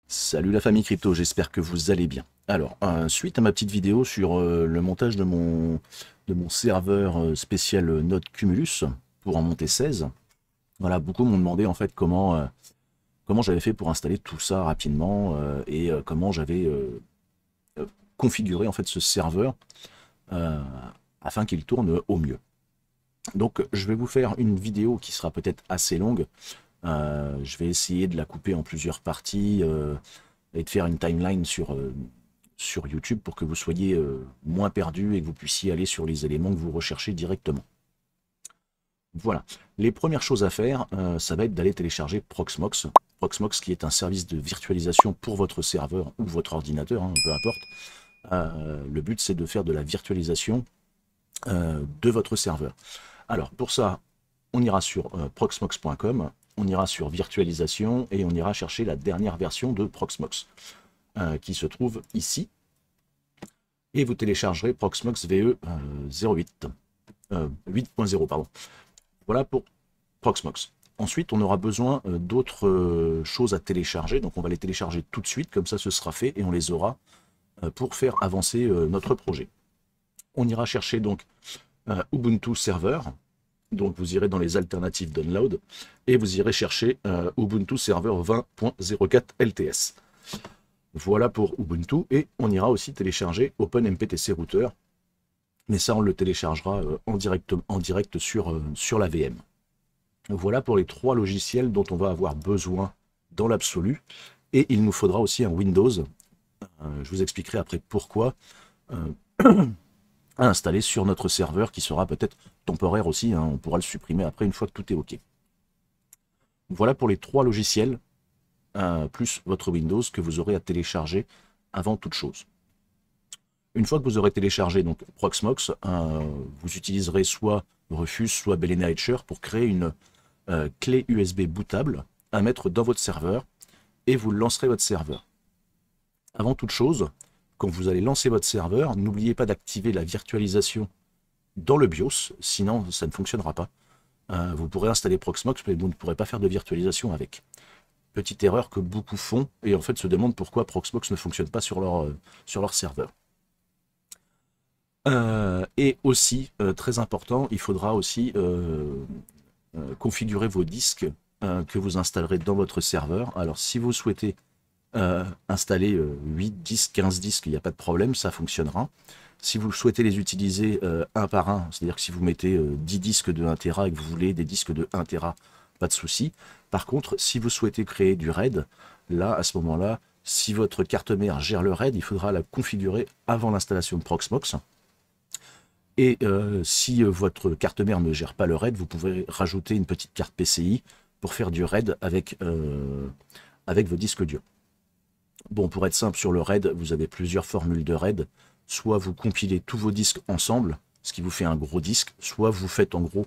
Salut la famille crypto, j'espère que vous allez bien. Alors, suite à ma petite vidéo sur le montage de mon serveur spécial Node Cumulus pour en monter 16, voilà, beaucoup m'ont demandé en fait comment j'avais fait pour installer tout ça rapidement et comment j'avais configuré en fait ce serveur euh, afin qu'il tourne au mieux. Donc, je vais vous faire une vidéo qui sera peut-être assez longue. Je vais essayer de la couper en plusieurs parties et de faire une timeline sur YouTube pour que vous soyez moins perdu et que vous puissiez aller sur les éléments que vous recherchez directement. Voilà. Les premières choses à faire, ça va être d'aller télécharger Proxmox. Proxmox qui est un service de virtualisation pour votre serveur ou votre ordinateur, hein, peu importe. Le but c'est de faire de la virtualisation de votre serveur. Alors pour ça, on ira sur proxmox.com, on ira sur virtualisation et on ira chercher la dernière version de Proxmox qui se trouve ici. Et vous téléchargerez Proxmox VE 08, 8.0, pardon. Voilà pour Proxmox. Ensuite, on aura besoin d'autres choses à télécharger. Donc on va les télécharger tout de suite, comme ça ce sera fait et on les aura pour faire avancer notre projet. On ira chercher donc Ubuntu Server. Donc vous irez dans les alternatives download et vous irez chercher Ubuntu Server 20.04 LTS. Voilà pour Ubuntu et on ira aussi télécharger OpenMPTC Router. Mais ça on le téléchargera en direct sur la VM. Voilà pour les trois logiciels dont on va avoir besoin dans l'absolu. Et il nous faudra aussi un Windows. Je vous expliquerai après pourquoi. À installer sur notre serveur qui sera peut-être temporaire aussi, hein, on pourra le supprimer après une fois que tout est OK. Voilà pour les trois logiciels, plus votre Windows que vous aurez à télécharger avant toute chose. Une fois que vous aurez téléchargé donc Proxmox, vous utiliserez soit Rufus, soit Balena Etcher pour créer une clé USB bootable à mettre dans votre serveur et vous lancerez votre serveur. Avant toute chose, quand vous allez lancer votre serveur, n'oubliez pas d'activer la virtualisation dans le BIOS, sinon ça ne fonctionnera pas. Vous pourrez installer Proxmox, mais vous ne pourrez pas faire de virtualisation avec. Petite erreur que beaucoup font, et en fait se demandent pourquoi Proxmox ne fonctionne pas sur leur serveur. Et aussi, très important, il faudra aussi configurer vos disques que vous installerez dans votre serveur. Alors si vous souhaitez installer 8 disques, 15 disques, il n'y a pas de problème, ça fonctionnera. Si vous souhaitez les utiliser un par un, c'est-à-dire que si vous mettez 10 disques de 1 Tera et que vous voulez des disques de 1 Tera, pas de souci. Par contre, si vous souhaitez créer du RAID, là, à ce moment-là, si votre carte mère gère le RAID, il faudra la configurer avant l'installation de Proxmox. Et si votre carte mère ne gère pas le RAID, vous pouvez rajouter une petite carte PCI pour faire du RAID avec vos disques durs. Bon, pour être simple, sur le RAID, vous avez plusieurs formules de RAID. Soit vous compilez tous vos disques ensemble, ce qui vous fait un gros disque, soit vous faites en gros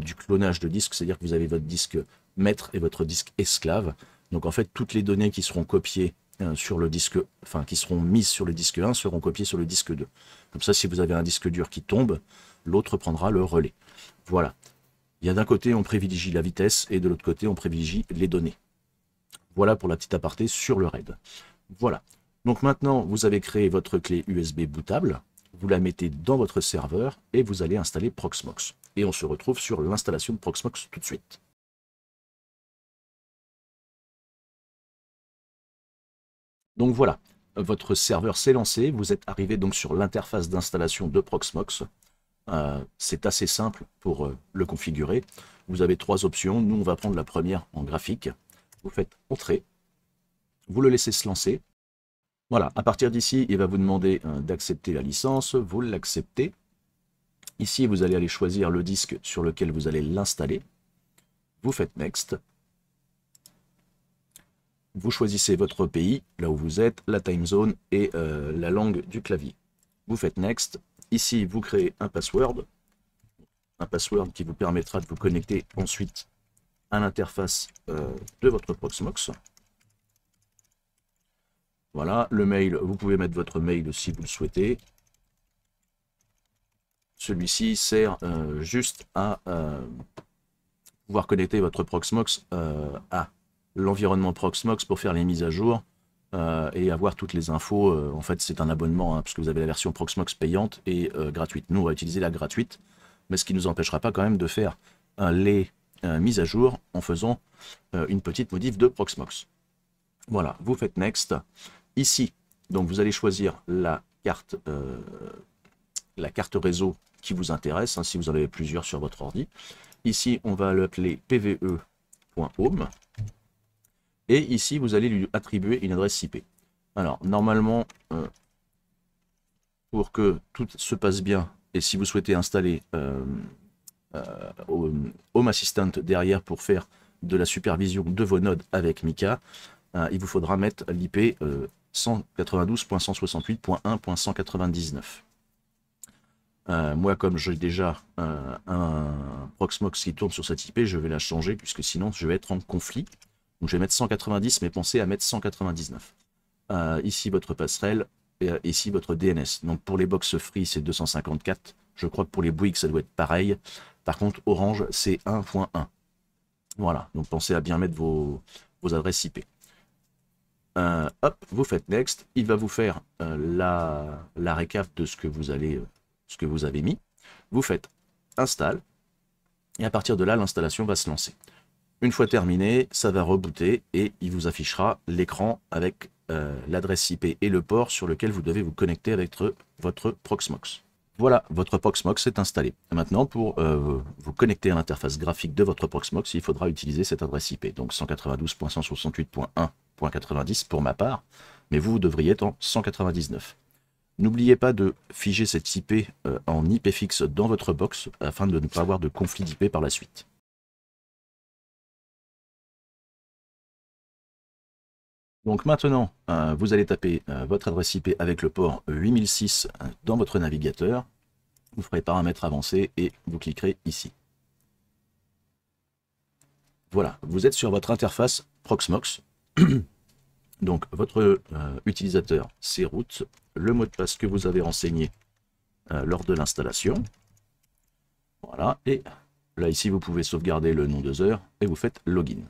du clonage de disques, c'est-à-dire que vous avez votre disque maître et votre disque esclave. Donc en fait, toutes les données qui seront copiées sur le disque, enfin qui seront mises sur le disque 1 seront copiées sur le disque 2. Comme ça, si vous avez un disque dur qui tombe, l'autre prendra le relais. Voilà. Il y a d'un côté, on privilégie la vitesse, et de l'autre côté, on privilégie les données. Voilà pour la petite aparté sur le RAID. Voilà. Donc maintenant, vous avez créé votre clé USB bootable, vous la mettez dans votre serveur et vous allez installer Proxmox. Et on se retrouve sur l'installation de Proxmox tout de suite. Donc voilà, votre serveur s'est lancé, vous êtes arrivé donc sur l'interface d'installation de Proxmox. C'est assez simple pour le configurer. Vous avez trois options, nous on va prendre la première en graphique. Vous faites Entrée, vous le laissez se lancer. Voilà, à partir d'ici, il va vous demander d'accepter la licence, vous l'acceptez. Ici, vous allez aller choisir le disque sur lequel vous allez l'installer. Vous faites Next. Vous choisissez votre pays, là où vous êtes, la time zone et la langue du clavier. Vous faites Next. Ici, vous créez un password qui vous permettra de vous connecter ensuite à l'interface de votre Proxmox. Voilà, le mail, vous pouvez mettre votre mail si vous le souhaitez. Celui-ci sert juste à pouvoir connecter votre Proxmox à l'environnement Proxmox pour faire les mises à jour et avoir toutes les infos. En fait, c'est un abonnement, hein, parce que vous avez la version Proxmox payante et gratuite. Nous, on va utiliser la gratuite, mais ce qui ne nous empêchera pas quand même de faire les mises à jour en faisant une petite modif de Proxmox. Voilà, vous faites Next. Ici, donc vous allez choisir la carte réseau qui vous intéresse, hein, si vous en avez plusieurs sur votre ordi. Ici, on va l'appeler pve.home. Et ici, vous allez lui attribuer une adresse IP. Alors, normalement, pour que tout se passe bien, et si vous souhaitez installer Home Assistant derrière pour faire de la supervision de vos nodes avec Mika, il vous faudra mettre l'IP 192.168.1.199. Moi, comme j'ai déjà un Proxmox qui tourne sur cette IP, je vais la changer, puisque sinon je vais être en conflit. Donc je vais mettre 190, mais pensez à mettre 199. Ici votre passerelle, et ici votre DNS. Donc pour les box free, c'est 254. Je crois que pour les Bouygues, ça doit être pareil. Par contre, Orange, c'est 1.1. Voilà, donc pensez à bien mettre vos adresses IP. Hop, vous faites Next. Il va vous faire la récap de ce que vous avez mis. Vous faites Install. Et à partir de là, l'installation va se lancer. Une fois terminé, ça va rebooter et il vous affichera l'écran avec l'adresse IP et le port sur lequel vous devez vous connecter avec votre Proxmox. Voilà, votre Proxmox est installé. Maintenant, pour vous connecter à l'interface graphique de votre Proxmox, il faudra utiliser cette adresse IP. Donc 192.168.1.90 pour ma part, mais vous devriez être en 199. N'oubliez pas de figer cette IP en IP fixe dans votre box afin de ne pas avoir de conflit d'IP par la suite. Donc maintenant, vous allez taper votre adresse IP avec le port 8006 dans votre navigateur. Vous ferez paramètres avancés et vous cliquerez ici. Voilà, vous êtes sur votre interface Proxmox. Donc votre utilisateur, c'est root, le mot de passe que vous avez renseigné lors de l'installation. Voilà, et là ici vous pouvez sauvegarder le nom d'user et vous faites login.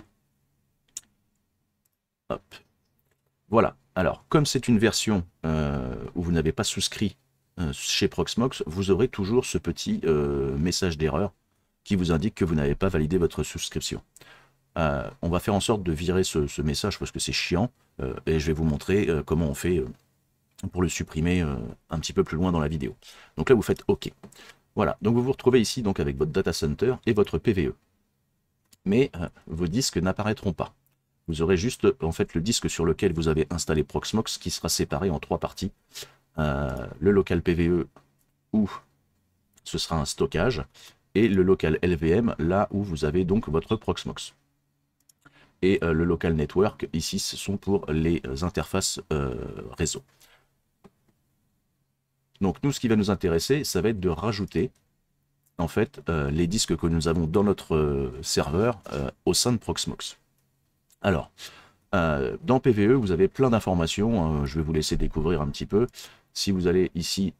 Hop. Voilà, alors comme c'est une version où vous n'avez pas souscrit chez Proxmox, vous aurez toujours ce petit message d'erreur qui vous indique que vous n'avez pas validé votre souscription. On va faire en sorte de virer ce message parce que c'est chiant et je vais vous montrer comment on fait pour le supprimer un petit peu plus loin dans la vidéo. Donc là vous faites OK. Voilà, donc vous vous retrouvez ici donc avec votre data center et votre PVE. Mais vos disques n'apparaîtront pas. Vous aurez juste en fait le disque sur lequel vous avez installé Proxmox qui sera séparé en 3 parties. Le local PVE où ce sera un stockage et le local LVM là où vous avez donc votre Proxmox. Et le local network ici ce sont pour les interfaces réseau. Donc nous ce qui va nous intéresser ça va être de rajouter en fait les disques que nous avons dans notre serveur au sein de Proxmox. Alors, dans PVE, vous avez plein d'informations, je vais vous laisser découvrir un petit peu. Si vous allez ici,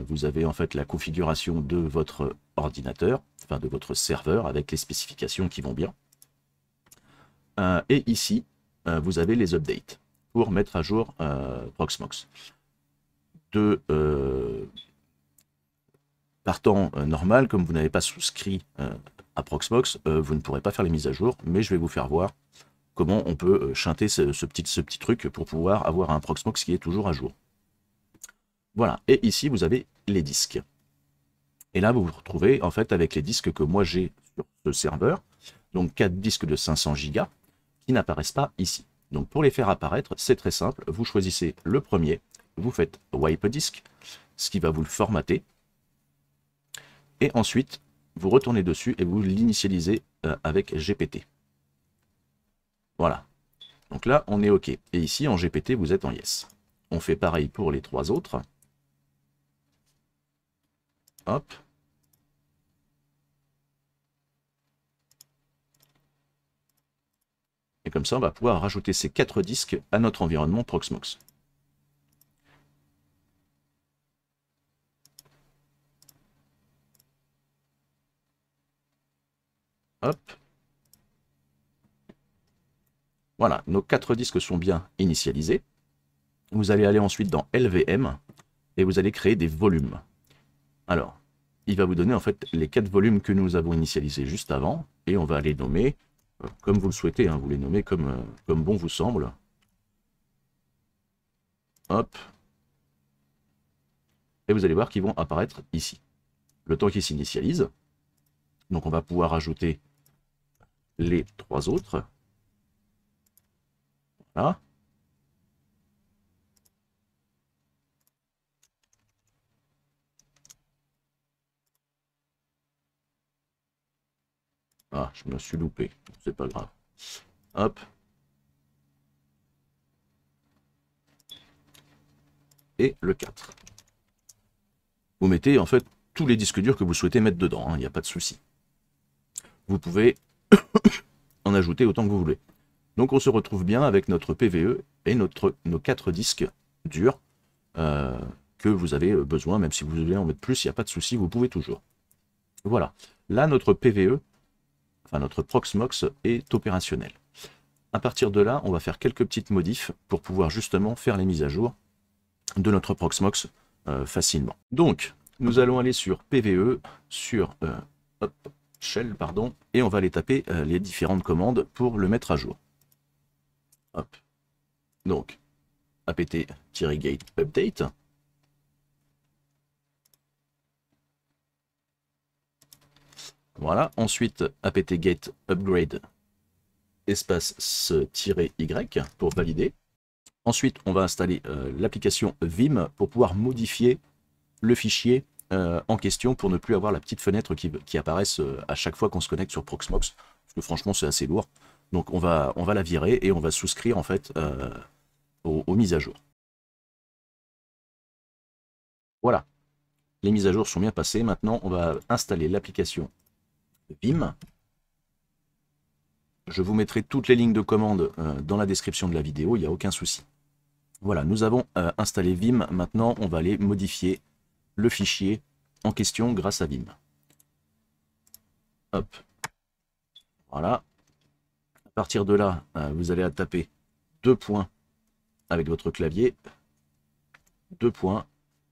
vous avez en fait la configuration de votre ordinateur, enfin de votre serveur, avec les spécifications qui vont bien. Et ici, vous avez les updates pour mettre à jour Proxmox. Par temps normal, comme vous n'avez pas souscrit à Proxmox, vous ne pourrez pas faire les mises à jour, mais je vais vous faire voir comment on peut chanter ce petit truc pour pouvoir avoir un Proxmox qui est toujours à jour. Voilà, et ici vous avez les disques. Et là vous vous retrouvez en fait avec les disques que moi j'ai sur ce serveur, donc 4 disques de 500 Go qui n'apparaissent pas ici. Donc pour les faire apparaître, c'est très simple, vous choisissez le premier, vous faites wipe disk, ce qui va vous le formater, et ensuite vous retournez dessus et vous l'initialisez avec GPT. Voilà, donc là on est OK. Et ici en GPT vous êtes en Yes. On fait pareil pour les 3 autres. Hop. Et comme ça on va pouvoir rajouter ces 4 disques à notre environnement Proxmox. Hop. Voilà, nos 4 disques sont bien initialisés. Vous allez aller ensuite dans LVM et vous allez créer des volumes. Alors, il va vous donner en fait les 4 volumes que nous avons initialisés juste avant et on va les nommer comme vous le souhaitez, hein, vous les nommez comme bon vous semble. Hop. Et vous allez voir qu'ils vont apparaître ici. Le temps qu'ils s'initialisent. Donc on va pouvoir ajouter les 3 autres. Voilà. Ah, je me suis loupé, c'est pas grave. Hop. Et le 4. Vous mettez en fait tous les disques durs que vous souhaitez mettre dedans, il n'y a pas de souci. Vous pouvez en ajouter autant que vous voulez. Donc on se retrouve bien avec notre PVE et nos 4 disques durs que vous avez besoin, même si vous voulez en mettre plus, il n'y a pas de souci, vous pouvez toujours. Voilà, là notre PVE, enfin notre Proxmox est opérationnel. À partir de là, on va faire quelques petites modifs pour pouvoir justement faire les mises à jour de notre Proxmox facilement. Donc, nous allons aller sur PVE, sur Shell, pardon, et on va aller taper les différentes commandes pour le mettre à jour. Hop. Donc, apt-get update. Voilà, ensuite apt-get upgrade espace -y pour valider. Ensuite, on va installer l'application Vim pour pouvoir modifier le fichier en question pour ne plus avoir la petite fenêtre qui apparaisse à chaque fois qu'on se connecte sur Proxmox. Parce que franchement, c'est assez lourd. Donc on va la virer et on va souscrire en fait aux mises à jour. Voilà, les mises à jour sont bien passées. Maintenant, on va installer l'application Vim. Je vous mettrai toutes les lignes de commande dans la description de la vidéo, il n'y a aucun souci. Voilà, nous avons installé Vim. Maintenant, on va aller modifier le fichier en question grâce à Vim. Hop. Voilà. À partir de là, vous allez taper 2 points avec votre clavier, 2 points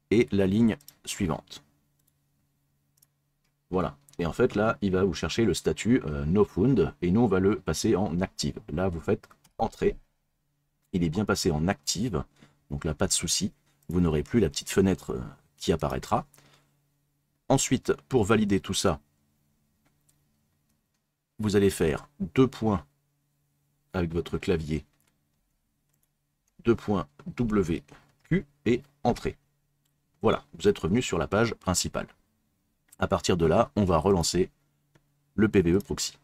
et la ligne suivante. Voilà. Et en fait, là, il va vous chercher le statut no found et nous, on va le passer en active. Là, vous faites entrer. Il est bien passé en active, donc là, pas de souci. Vous n'aurez plus la petite fenêtre qui apparaîtra. Ensuite, pour valider tout ça, vous allez faire 2 points avec votre clavier, 2 points WQ et entrée. Voilà, vous êtes revenu sur la page principale. À partir de là, on va relancer le PVE proxy.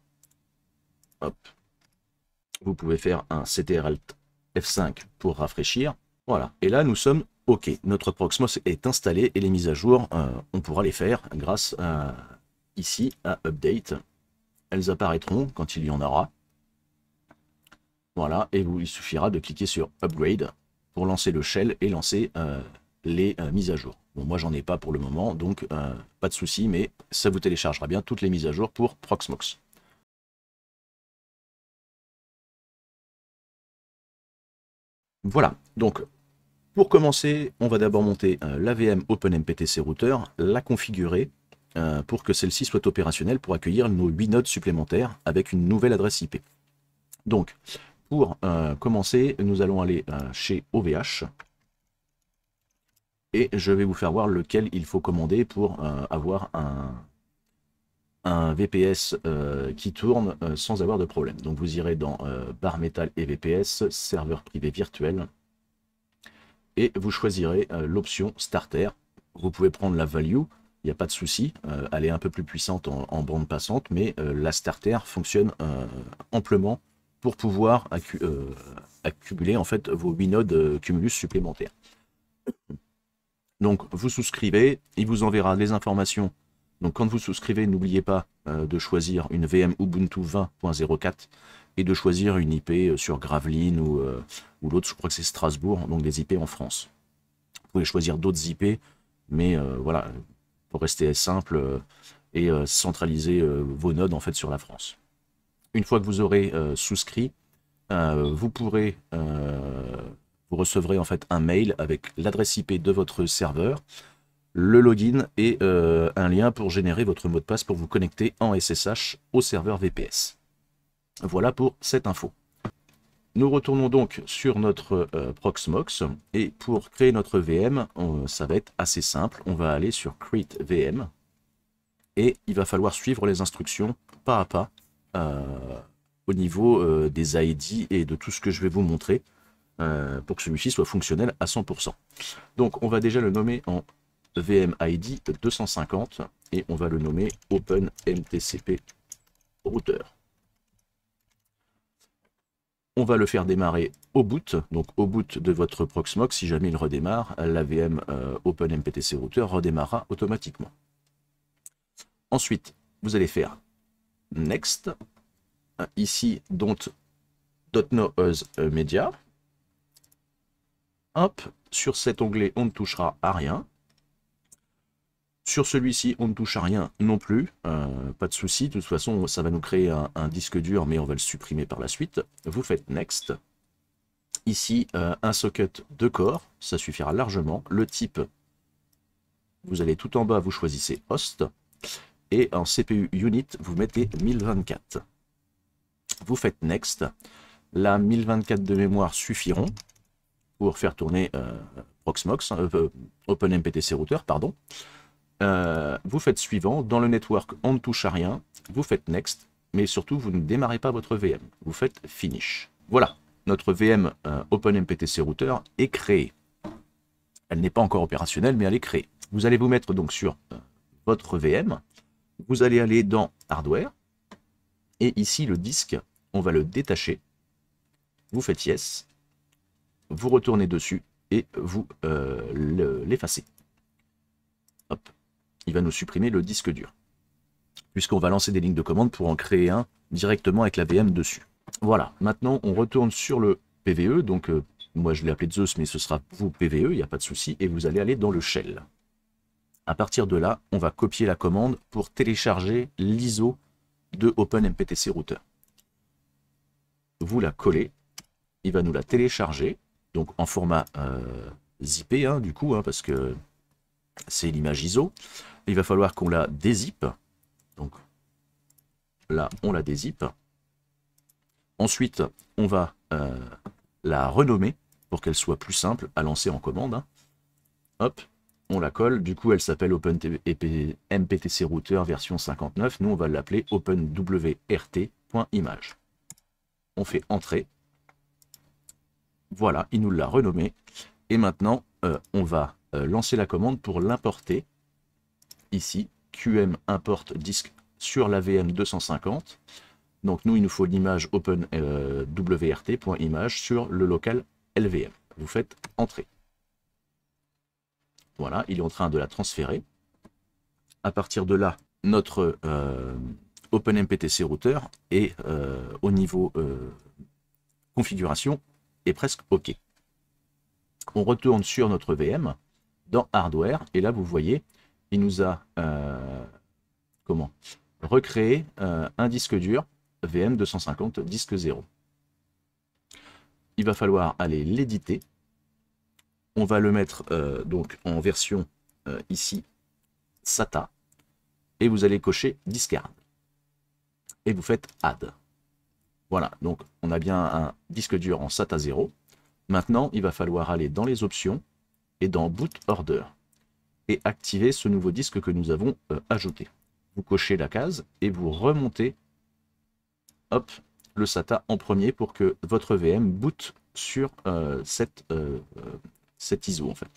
Hop. Vous pouvez faire un CTRL F5 pour rafraîchir. Voilà, et là nous sommes OK. Notre Proxmox est installé et les mises à jour, on pourra les faire grâce ici à Update. Elles apparaîtront quand il y en aura. Voilà, et il suffira de cliquer sur Upgrade pour lancer le shell et lancer les mises à jour. Bon, moi j'en ai pas pour le moment, donc pas de souci, mais ça vous téléchargera bien toutes les mises à jour pour Proxmox. Voilà, donc pour commencer, on va d'abord monter l'AVM OpenMPTC Router, la configurer pour que celle-ci soit opérationnelle pour accueillir nos 8 nodes supplémentaires avec une nouvelle adresse IP. Donc, pour commencer, nous allons aller chez OVH et je vais vous faire voir lequel il faut commander pour avoir un VPS qui tourne sans avoir de problème. Donc vous irez dans Bare Metal et VPS, serveur privé virtuel, et vous choisirez l'option Starter. Vous pouvez prendre la Value, il n'y a pas de souci, elle est un peu plus puissante en bande passante, mais la Starter fonctionne amplement pour pouvoir accumuler en fait vos 8 nodes Cumulus supplémentaires. Donc vous souscrivez, il vous enverra les informations. Donc quand vous souscrivez, n'oubliez pas de choisir une VM Ubuntu 20.04 et de choisir une IP sur Gravelines ou l'autre, je crois que c'est Strasbourg, donc des IP en France. Vous pouvez choisir d'autres IP, mais voilà, pour rester simple et centraliser vos nodes en fait sur la France. Une fois que vous aurez souscrit, vous pourrez vous recevrez en fait un mail avec l'adresse IP de votre serveur, le login et un lien pour générer votre mot de passe pour vous connecter en SSH au serveur VPS. Voilà pour cette info. Nous retournons donc sur notre Proxmox et pour créer notre VM, ça va être assez simple. On va aller sur Create VM et il va falloir suivre les instructions pas à pas au niveau des ID et de tout ce que je vais vous montrer pour que celui-ci soit fonctionnel à 100%. Donc on va déjà le nommer en VMID 250 et on va le nommer OpenMTCP Router. On va le faire démarrer au boot, donc au boot de votre Proxmox. Si jamais il redémarre, la VM OpenMPTC Router redémarrera automatiquement. Ensuite, vous allez faire Next. Ici, don't know us media. Hop, sur cet onglet, on ne touchera à rien. Sur celui-ci, on ne touche à rien non plus, pas de souci. De toute façon, ça va nous créer un disque dur, mais on va le supprimer par la suite. Vous faites Next. Ici, un socket de corps, ça suffira largement. Le type, vous allez tout en bas, vous choisissez Host. Et en CPU Unit, vous mettez 1024. Vous faites Next. Là, 1024 de mémoire suffiront pour faire tourner Proxmox, OpenMPTC Router, pardon. Vous faites suivant, dans le network on ne touche à rien, vous faites next, mais surtout vous ne démarrez pas votre VM, vous faites finish. Voilà, notre VM OpenMPTC Router est créée. Elle n'est pas encore opérationnelle, mais elle est créée. Vous allez vous mettre donc sur votre VM, vous allez aller dans hardware, et ici le disque, on va le détacher, vous faites yes, vous retournez dessus et vous l'effacez. Hop. Il va nous supprimer le disque dur, puisqu'on va lancer des lignes de commande pour en créer un directement avec la VM dessus. Voilà, maintenant on retourne sur le PVE, donc moi je l'ai appelé Zeus, mais ce sera vous PVE, il n'y a pas de souci, et vous allez aller dans le shell. À partir de là, on va copier la commande pour télécharger l'ISO de OpenMPTC Router. Vous la collez, il va nous la télécharger, donc en format zippé, hein, du coup, hein, parce que c'est l'image ISO. Il va falloir qu'on la dézippe. Donc là, on la dézippe. Ensuite, on va la renommer pour qu'elle soit plus simple à lancer en commande. Hein. Hop, on la colle. Du coup, elle s'appelle OpenMPTC Router version 59. Nous, on va l'appeler OpenWRT.image. On fait Entrée. Voilà, il nous l'a renommé. Et maintenant, on va lancer la commande pour l'importer. Ici, QM import disque sur la VM 250. Donc nous, il nous faut l'image OpenWRT.image sur le local LVM. Vous faites Entrée. Voilà, il est en train de la transférer. À partir de là, notre OpenMPTC Router est au niveau configuration est presque OK. On retourne sur notre VM dans Hardware et là vous voyez, il nous a recréé un disque dur VM 250 disque 0. Il va falloir aller l'éditer. On va le mettre donc en version ici SATA et vous allez cocher Discard et vous faites Add. Voilà, donc on a bien un disque dur en SATA 0. Maintenant, il va falloir aller dans les options et dans Boot Order et activer ce nouveau disque que nous avons ajouté. Vous cochez la case et vous remontez hop, le SATA en premier pour que votre VM boot sur cette ISO en fait.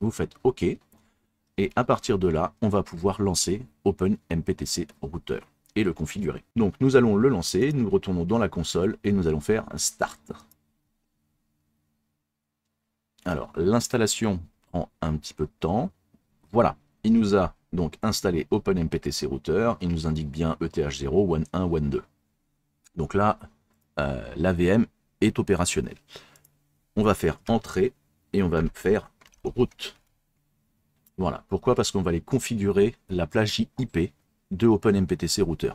Vous faites OK et à partir de là, on va pouvoir lancer OpenMPTC Router et le configurer. Donc nous allons le lancer, nous retournons dans la console et nous allons faire Start. Alors l'installation prend un petit peu de temps. Voilà, il nous a donc installé OpenMPTC Router, il nous indique bien ETH0, WAN1, WAN2. Donc là, la VM est opérationnelle. On va faire Entrée et on va faire Route. Voilà, pourquoi? Parce qu'on va aller configurer la plage IP de OpenMPTC Router,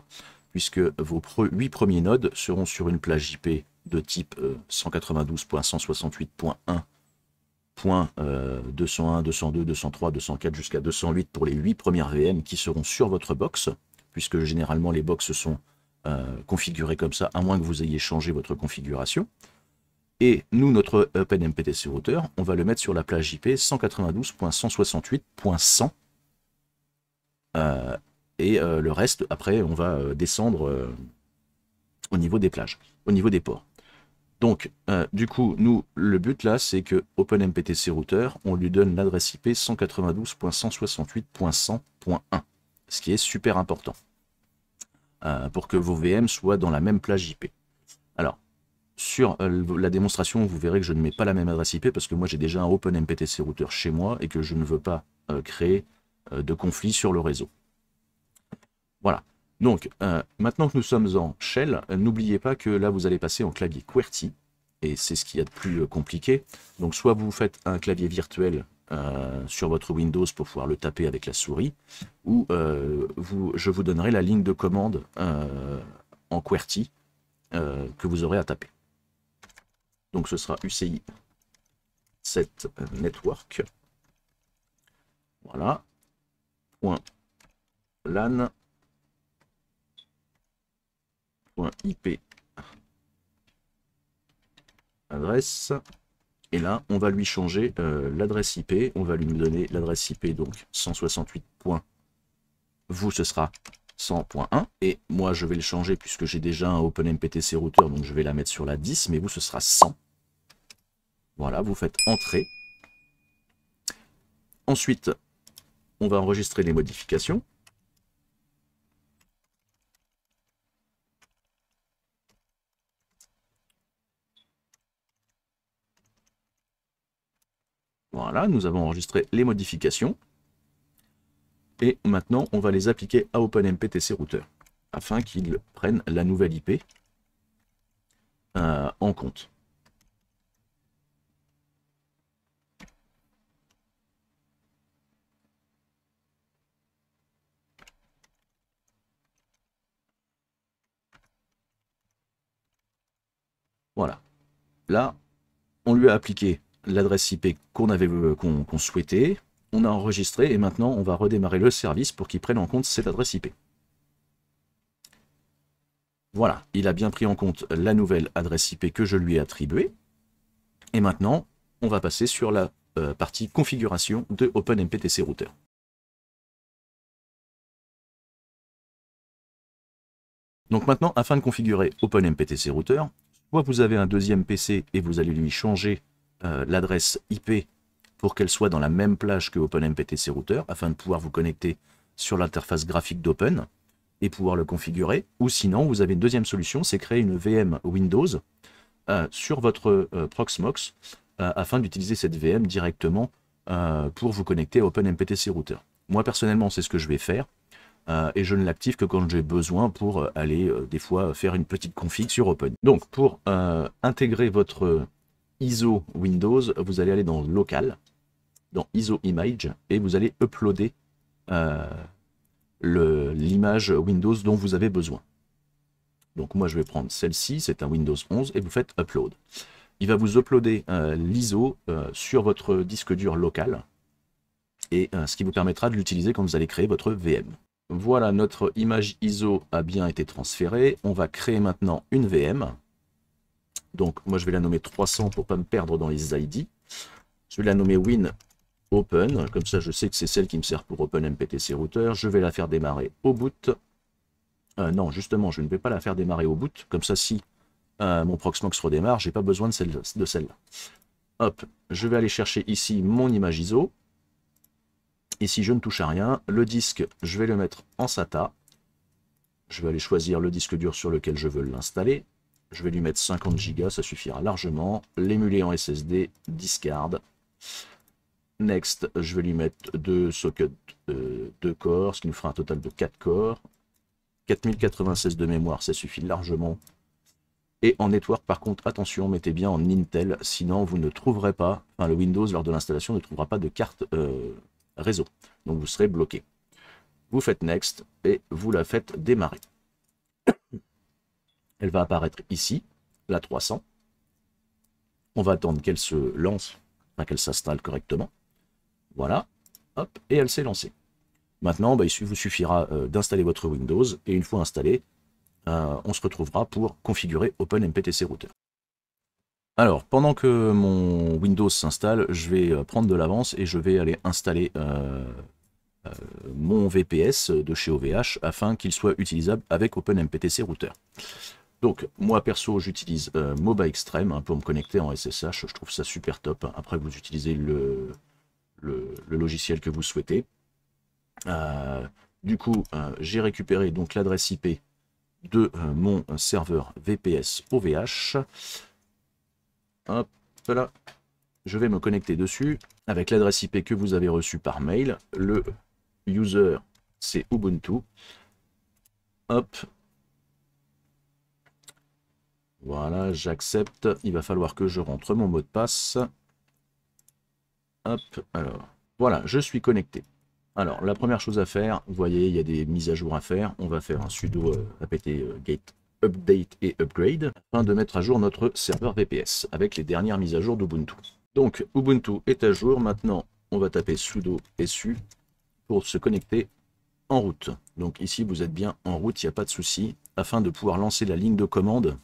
puisque vos 8 premiers nodes seront sur une plage IP de type 192.168.1.201, 202, 203, 204 jusqu'à 208 pour les 8 premières VM qui seront sur votre box, puisque généralement les box sont configurées comme ça, à moins que vous ayez changé votre configuration. Et nous, notre OpenMPTC router, on va le mettre sur la plage IP 192.168.100. Et le reste, après, on va descendre au niveau des plages, au niveau des ports. Donc, du coup, nous, le but là, c'est que OpenMPTC router, on lui donne l'adresse IP 192.168.100.1, ce qui est super important pour que vos VM soient dans la même plage IP. Alors, sur la démonstration, vous verrez que je ne mets pas la même adresse IP parce que moi, j'ai déjà un OpenMPTC router chez moi et que je ne veux pas créer de conflit sur le réseau. Voilà. Donc, maintenant que nous sommes en shell, n'oubliez pas que là, vous allez passer en clavier QWERTY, et c'est ce qu'il y a de plus compliqué. Donc, soit vous faites un clavier virtuel sur votre Windows pour pouvoir le taper avec la souris, ou je vous donnerai la ligne de commande en QWERTY que vous aurez à taper. Donc, ce sera UCI 7 network. Voilà. Point LAN. .ip adresse, et là on va lui changer l'adresse IP, on va lui donner l'adresse IP donc 168. Vous ce sera 100.1 et moi je vais le changer puisque j'ai déjà un OpenMPTC router, donc je vais la mettre sur la 10, mais vous ce sera 100. Voilà, vous faites entrer. Ensuite on va enregistrer les modifications. Voilà, nous avons enregistré les modifications. Et maintenant, on va les appliquer à OpenMPTC router, afin qu'il prenne la nouvelle IP en compte. Voilà. Là, on lui a appliqué l'adresse IP qu'on souhaitait, on a enregistré et maintenant on va redémarrer le service pour qu'il prenne en compte cette adresse IP. Voilà, il a bien pris en compte la nouvelle adresse IP que je lui ai attribuée. Et maintenant, on va passer sur la partie configuration de OpenMPTC router. Donc maintenant, afin de configurer OpenMPTC router, soit vous avez un deuxième PC et vous allez lui changer l'adresse IP pour qu'elle soit dans la même plage que OpenMPTC router, afin de pouvoir vous connecter sur l'interface graphique d'Open et pouvoir le configurer. Ou sinon, vous avez une deuxième solution, c'est créer une VM Windows sur votre Proxmox afin d'utiliser cette VM directement pour vous connecter à OpenMPTC router. Moi personnellement, c'est ce que je vais faire. Et je ne l'active que quand j'ai besoin pour aller des fois faire une petite config sur Open. Donc pour intégrer votre ISO Windows, vous allez aller dans Local, dans ISO Image, et vous allez uploader l'image Windows dont vous avez besoin. Donc moi je vais prendre celle-ci, c'est un Windows 11, et vous faites Upload. Il va vous uploader l'ISO sur votre disque dur local, et ce qui vous permettra de l'utiliser quand vous allez créer votre VM. Voilà, notre image ISO a bien été transférée. On va créer maintenant une VM. Donc moi je vais la nommer 300 pour ne pas me perdre dans les ID. Je vais la nommer Win Open, comme ça je sais que c'est celle qui me sert pour OpenMPTC router. Je vais la faire démarrer au boot. Non, justement, je ne vais pas la faire démarrer au boot. Comme ça, si mon Proxmox redémarre, j'ai pas besoin de celle-là. Hop, je vais aller chercher ici mon image ISO. Ici, je ne touche à rien. Le disque, je vais le mettre en SATA. Je vais aller choisir le disque dur sur lequel je veux l'installer. Je vais lui mettre 50 Go, ça suffira largement. L'émuler en SSD, discard. Next, je vais lui mettre 2 sockets 2 corps, ce qui nous fera un total de 4 corps. 4096 de mémoire, ça suffit largement. Et en network, par contre, attention, mettez bien en Intel, sinon vous ne trouverez pas, enfin le Windows lors de l'installation ne trouvera pas de carte réseau. Donc vous serez bloqué. Vous faites Next et vous la faites démarrer. Elle va apparaître ici. la 300. On va attendre qu'elle se lance, enfin qu'elle s'installe correctement. Voilà, hop, et elle s'est lancée. Maintenant, bah, il vous suffira d'installer votre Windows, et une fois installé, on se retrouvera pour configurer OpenMPTC Router. Alors, pendant que mon Windows s'installe, je vais prendre de l'avance et je vais aller installer mon VPS de chez OVH afin qu'il soit utilisable avec OpenMPTC Router. Donc, moi perso, j'utilise MOBA Extreme pour me connecter en SSH. Je trouve ça super top. Après, vous utilisez le logiciel que vous souhaitez. Du coup, j'ai récupéré donc l'adresse IP de mon serveur VPS OVH. Hop là, je vais me connecter dessus avec l'adresse IP que vous avez reçue par mail. Le user, c'est Ubuntu. Hop. Voilà, j'accepte. Il va falloir que je rentre mon mot de passe. Hop, alors, voilà, je suis connecté. Alors, la première chose à faire, vous voyez, il y a des mises à jour à faire. On va faire un sudo apt get update et upgrade afin de mettre à jour notre serveur VPS avec les dernières mises à jour d'Ubuntu. Donc, Ubuntu est à jour. Maintenant, on va taper sudo su pour se connecter en route. Donc ici, vous êtes bien en route, il n'y a pas de souci, afin de pouvoir lancer la ligne de commande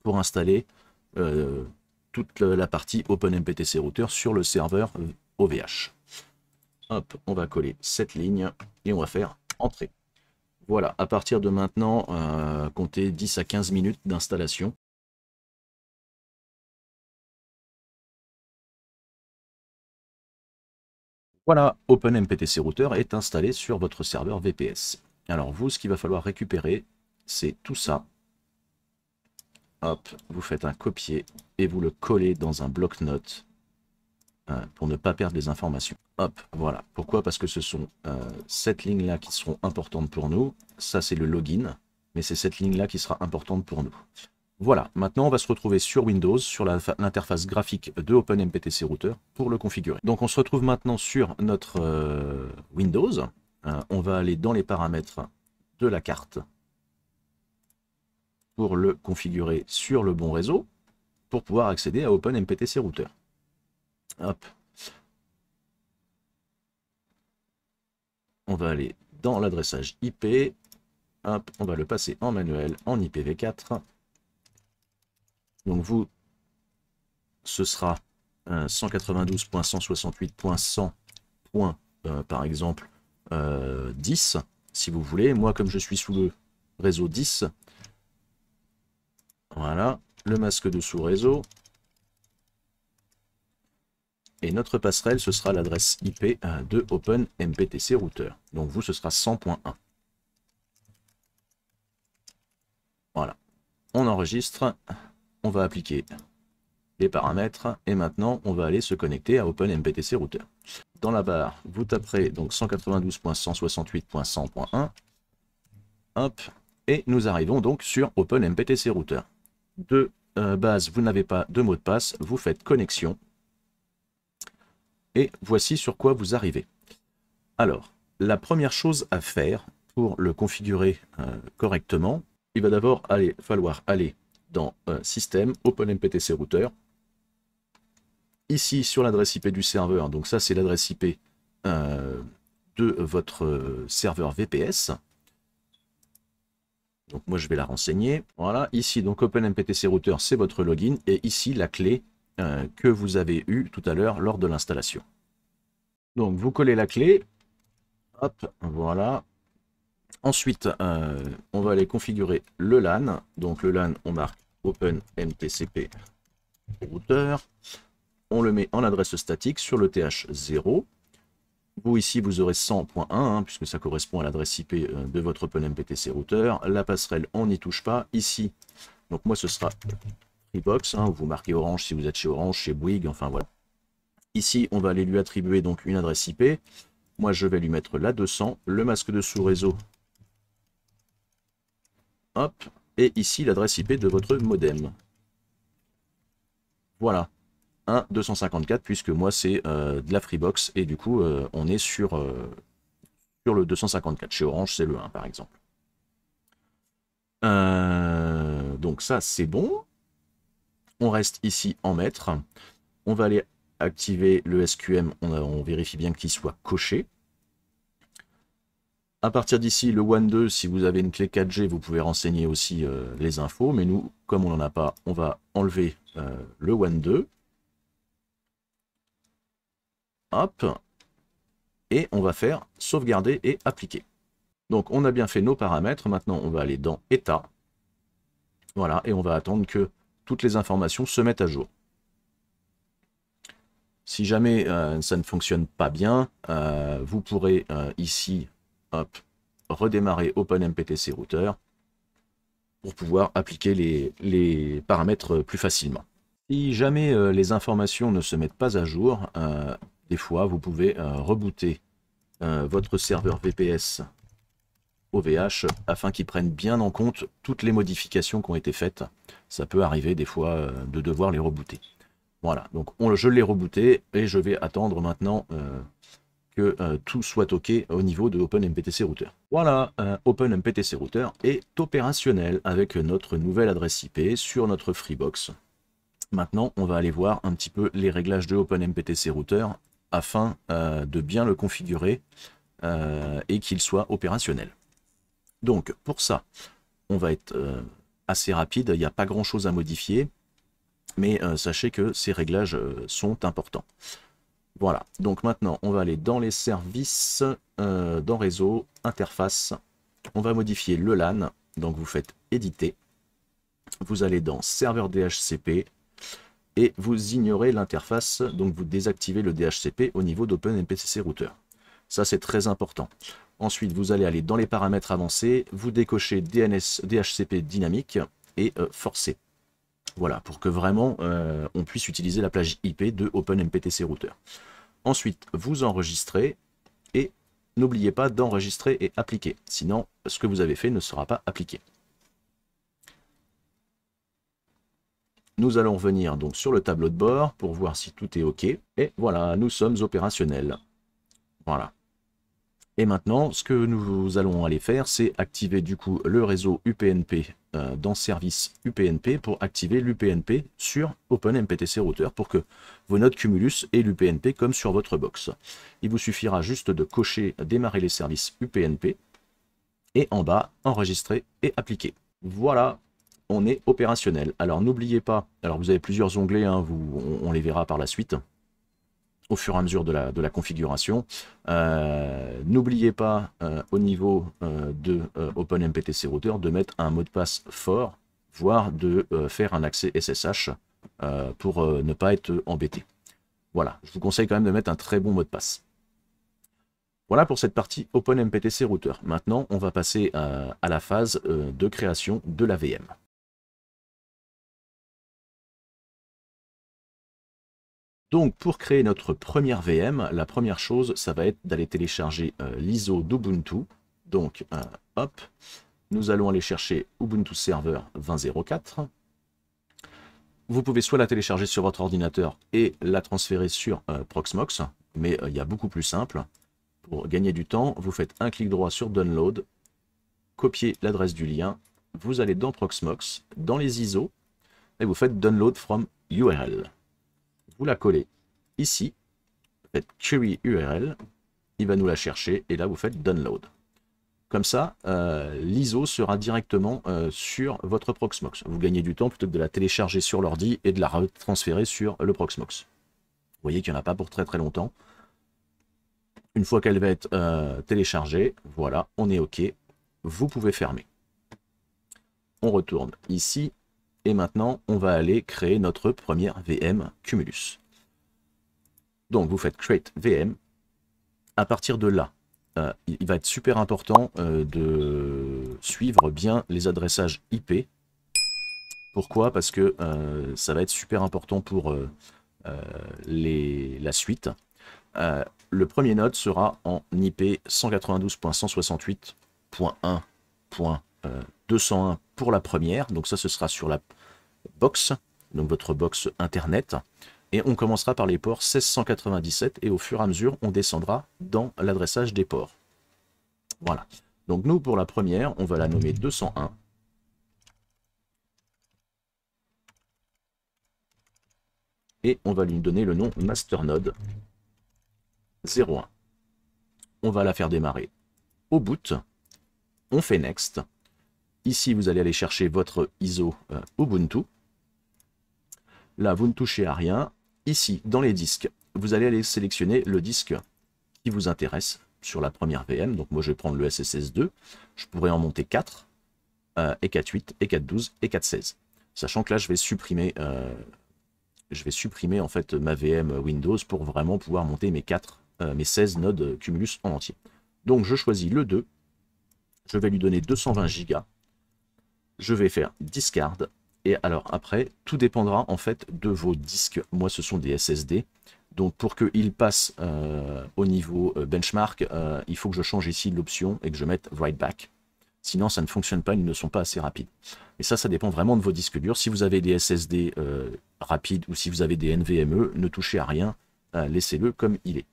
pour installer toute la partie OpenMPTC Router sur le serveur OVH. Hop, on va coller cette ligne et on va faire entrer. Voilà, à partir de maintenant, comptez 10 à 15 minutes d'installation. Voilà, OpenMPTC Router est installé sur votre serveur VPS. Alors vous, ce qu'il va falloir récupérer, c'est tout ça. Hop, vous faites un copier et vous le collez dans un bloc-notes pour ne pas perdre les informations. Hop, voilà. Pourquoi? Parce que ce sont cette ligne-là qui seront importantes pour nous. Ça, c'est le login, mais c'est cette ligne-là qui sera importante pour nous. Voilà, maintenant on va se retrouver sur Windows, sur l'interface graphique de OpenMPTC Router pour le configurer. Donc on se retrouve maintenant sur notre Windows. On va aller dans les paramètres de la carte pour le configurer sur le bon réseau pour pouvoir accéder à OpenMPTC Router. Hop. On va aller dans l'adressage IP. Hop, on va le passer en manuel en IPv4. Donc vous, ce sera 192.168.100. Par exemple 10, si vous voulez. Moi, comme je suis sous le réseau 10, voilà, le masque de sous-réseau. Et notre passerelle, ce sera l'adresse IP de OpenMPTC Router. Donc vous, ce sera 100.1. Voilà. On enregistre. On va appliquer les paramètres. Et maintenant, on va aller se connecter à OpenMPTC Router. Dans la barre, vous taperez donc 192.168.100.1. Hop. Et nous arrivons donc sur OpenMPTC Router. De base, vous n'avez pas de mot de passe. Vous faites connexion. Et voici sur quoi vous arrivez. Alors, la première chose à faire pour le configurer correctement, il va d'abord falloir aller dans Système, OpenMPTC Router. Ici, sur l'adresse IP du serveur, donc ça c'est l'adresse IP de votre serveur VPS. Donc moi je vais la renseigner. Voilà, ici donc OpenMPTC Router, c'est votre login. Et ici la clé que vous avez eu tout à l'heure lors de l'installation. Donc vous collez la clé, hop, voilà. Ensuite, on va aller configurer le LAN. Donc le LAN, on marque OpenMTCP Router. On le met en adresse statique sur le TH0. Vous ici, vous aurez 100.1, puisque ça correspond à l'adresse IP de votre OpenMPTC Router. La passerelle, on n'y touche pas. Ici, donc moi ce sera Freebox, vous marquez Orange si vous êtes chez Orange, chez Bouygues, enfin voilà. Ici, on va aller lui attribuer donc une adresse IP. Moi, je vais lui mettre la 200, le masque de sous-réseau. Hop, et ici l'adresse IP de votre modem. Voilà, 1.254, puisque moi c'est de la Freebox, et du coup, on est sur le 254. Chez Orange, c'est le 1, par exemple. Donc ça, c'est bon. on reste ici en maître. On va aller activer le SQM, on vérifie bien qu'il soit coché. À partir d'ici, le WAN 2, si vous avez une clé 4G, vous pouvez renseigner aussi les infos. Mais nous, comme on n'en a pas, on va enlever le WAN 2. Hop. Et on va faire sauvegarder et appliquer. Donc on a bien fait nos paramètres. Maintenant, on va aller dans État. Voilà, et on va attendre que toutes les informations se mettent à jour. Si jamais ça ne fonctionne pas bien, vous pourrez ici, hop, redémarrer OpenMPTC Router pour pouvoir appliquer les paramètres plus facilement. Si jamais les informations ne se mettent pas à jour, des fois vous pouvez rebooter votre serveur VPS OVH afin qu'il prenne bien en compte toutes les modifications qui ont été faites. Ça peut arriver des fois de devoir les rebooter. Voilà, donc je l'ai rebooté et je vais attendre maintenant que tout soit OK au niveau de OpenMPTC Router. Voilà, OpenMPTC Router est opérationnel avec notre nouvelle adresse IP sur notre Freebox. Maintenant, on va aller voir un petit peu les réglages de OpenMPTC Router afin de bien le configurer et qu'il soit opérationnel. Donc, pour ça, on va être assez rapide, il n'y a pas grand-chose à modifier. Mais sachez que ces réglages sont importants. Voilà, donc maintenant on va aller dans les services, dans réseau, interface. On va modifier le LAN, donc vous faites éditer. Vous allez dans serveur DHCP et vous ignorez l'interface, donc vous désactivez le DHCP au niveau d'OpenMPTC Router. Ça c'est très important. Ensuite vous allez aller dans les paramètres avancés, vous décochez DHCP dynamique et forcé. Voilà, pour que vraiment on puisse utiliser la plage IP de OpenMPTC Router. Ensuite, vous enregistrez et n'oubliez pas d'enregistrer et appliquer. Sinon, ce que vous avez fait ne sera pas appliqué. Nous allons revenir donc sur le tableau de bord pour voir si tout est OK. Et voilà, nous sommes opérationnels. Voilà. Et maintenant, ce que nous allons aller faire, c'est activer du coup le réseau UPnP dans service UPnP pour activer l'UPnP sur OpenMPTC Router pour que vos nodes Cumulus aient l'UPnP comme sur votre box. Il vous suffira juste de cocher démarrer les services UPnP et en bas, enregistrer et appliquer. Voilà, on est opérationnel. Alors n'oubliez pas, alors vous avez plusieurs onglets, hein, on les verra par la suite au fur et à mesure de la configuration. N'oubliez pas au niveau de OpenMPTC Router de mettre un mot de passe fort, voire de faire un accès SSH pour ne pas être embêté. Voilà, je vous conseille quand même de mettre un très bon mot de passe. Voilà pour cette partie OpenMPTC Router. Maintenant, on va passer à la phase de création de la VM. Donc pour créer notre première VM, la première chose, ça va être d'aller télécharger l'ISO d'Ubuntu. Donc hop, nous allons aller chercher Ubuntu Server 20.04. Vous pouvez soit la télécharger sur votre ordinateur et la transférer sur Proxmox, mais il y a beaucoup plus simple. Pour gagner du temps, vous faites un clic droit sur Download, copiez l'adresse du lien, vous allez dans Proxmox, dans les ISO, et vous faites Download from URL. Vous la collez ici, vous faites Query URL, il va nous la chercher, et là vous faites Download. Comme ça, l'ISO sera directement sur votre Proxmox. Vous gagnez du temps plutôt que de la télécharger sur l'ordi et de la retransférer sur le Proxmox. Vous voyez qu'il n'y en a pas pour très très longtemps. Une fois qu'elle va être téléchargée, voilà, on est OK. Vous pouvez fermer. On retourne ici. Et maintenant, on va aller créer notre première VM Cumulus. Donc, vous faites Create VM. À partir de là, il va être super important de suivre bien les adressages IP. Pourquoi? Parce que ça va être super important pour la suite. Le premier node sera en IP 192.168.1.201 pour la première. Donc ça, ce sera sur la box, donc votre box internet. Et on commencera par les ports 1697 et au fur et à mesure, on descendra dans l'adressage des ports. Voilà. Donc nous, pour la première, on va la nommer 201. et on va lui donner le nom masternode 01. On va la faire démarrer au boot. On fait next. Ici, vous allez aller chercher votre ISO Ubuntu. Là, vous ne touchez à rien. Ici, dans les disques, vous allez aller sélectionner le disque qui vous intéresse sur la première VM. Donc moi, je vais prendre le SSS2. Je pourrais en monter 4, et 4.8, et 4.12, et 4.16. Sachant que là, je vais supprimer en fait ma VM Windows pour vraiment pouvoir monter mes 16 nodes Cumulus en entier. Donc je choisis le 2, je vais lui donner 220 Go, je vais faire discard, et alors après, tout dépendra en fait de vos disques. Moi ce sont des SSD, donc pour qu'ils passent au niveau benchmark, il faut que je change ici l'option et que je mette write back. Sinon ça ne fonctionne pas, ils ne sont pas assez rapides. Et ça dépend vraiment de vos disques durs. Si vous avez des SSD rapides ou si vous avez des NVMe, ne touchez à rien, laissez-le comme il est.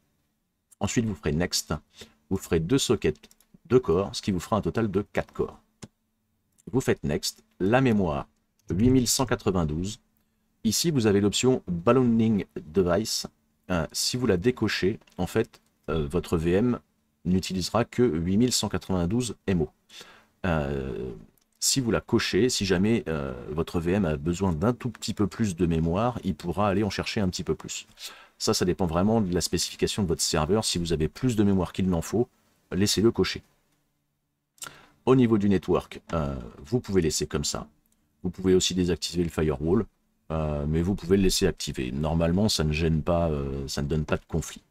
Ensuite, vous ferez Next. Vous ferez 2 sockets, 2 corps, ce qui vous fera un total de 4 corps. Vous faites Next. La mémoire, 8192. Ici, vous avez l'option Ballooning Device. Si vous la décochez, en fait, votre VM n'utilisera que 8192 MO. Si vous la cochez, si jamais votre VM a besoin d'un tout petit peu plus de mémoire, il pourra aller en chercher un petit peu plus. Ça dépend vraiment de la spécification de votre serveur. Si vous avez plus de mémoire qu'il n'en faut, laissez-le cocher. Au niveau du network, vous pouvez laisser comme ça. Vous pouvez aussi désactiver le firewall, mais vous pouvez le laisser activer. Normalement, ça ne gêne pas, ça ne donne pas de conflit.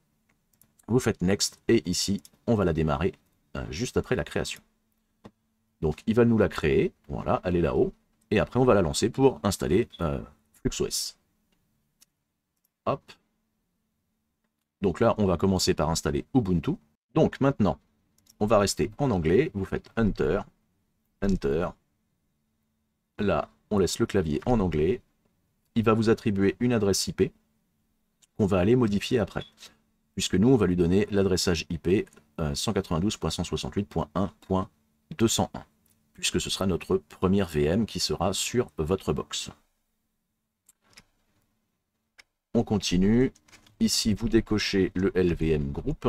Vous faites Next, et ici, on va la démarrer juste après la création. Donc, il va nous la créer, voilà, elle est là-haut, et après, on va la lancer pour installer FluxOS. Hop. Donc là, on va commencer par installer Ubuntu. Donc maintenant, on va rester en anglais. Vous faites Enter, Enter. Là, on laisse le clavier en anglais. Il va vous attribuer une adresse IP qu'on va aller modifier après. Puisque nous, on va lui donner l'adressage IP 192.168.1.201. Puisque ce sera notre première VM qui sera sur votre box. On continue. Ici, vous décochez le LVM Group.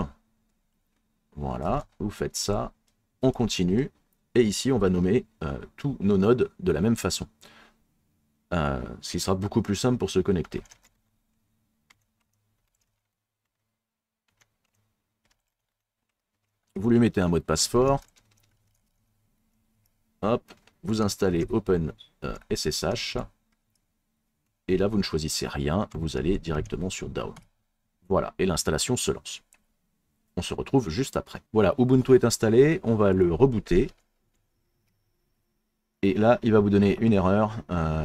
Voilà, vous faites ça. On continue. Et ici, on va nommer tous nos nodes de la même façon. Ce qui sera beaucoup plus simple pour se connecter. Vous lui mettez un mot de passe fort. Hop, vous installez Open SSH. Et là, vous ne choisissez rien. Vous allez directement sur Down. Voilà, et l'installation se lance. On se retrouve juste après. Voilà, Ubuntu est installé, on va le rebooter. Et là, il va vous donner une erreur,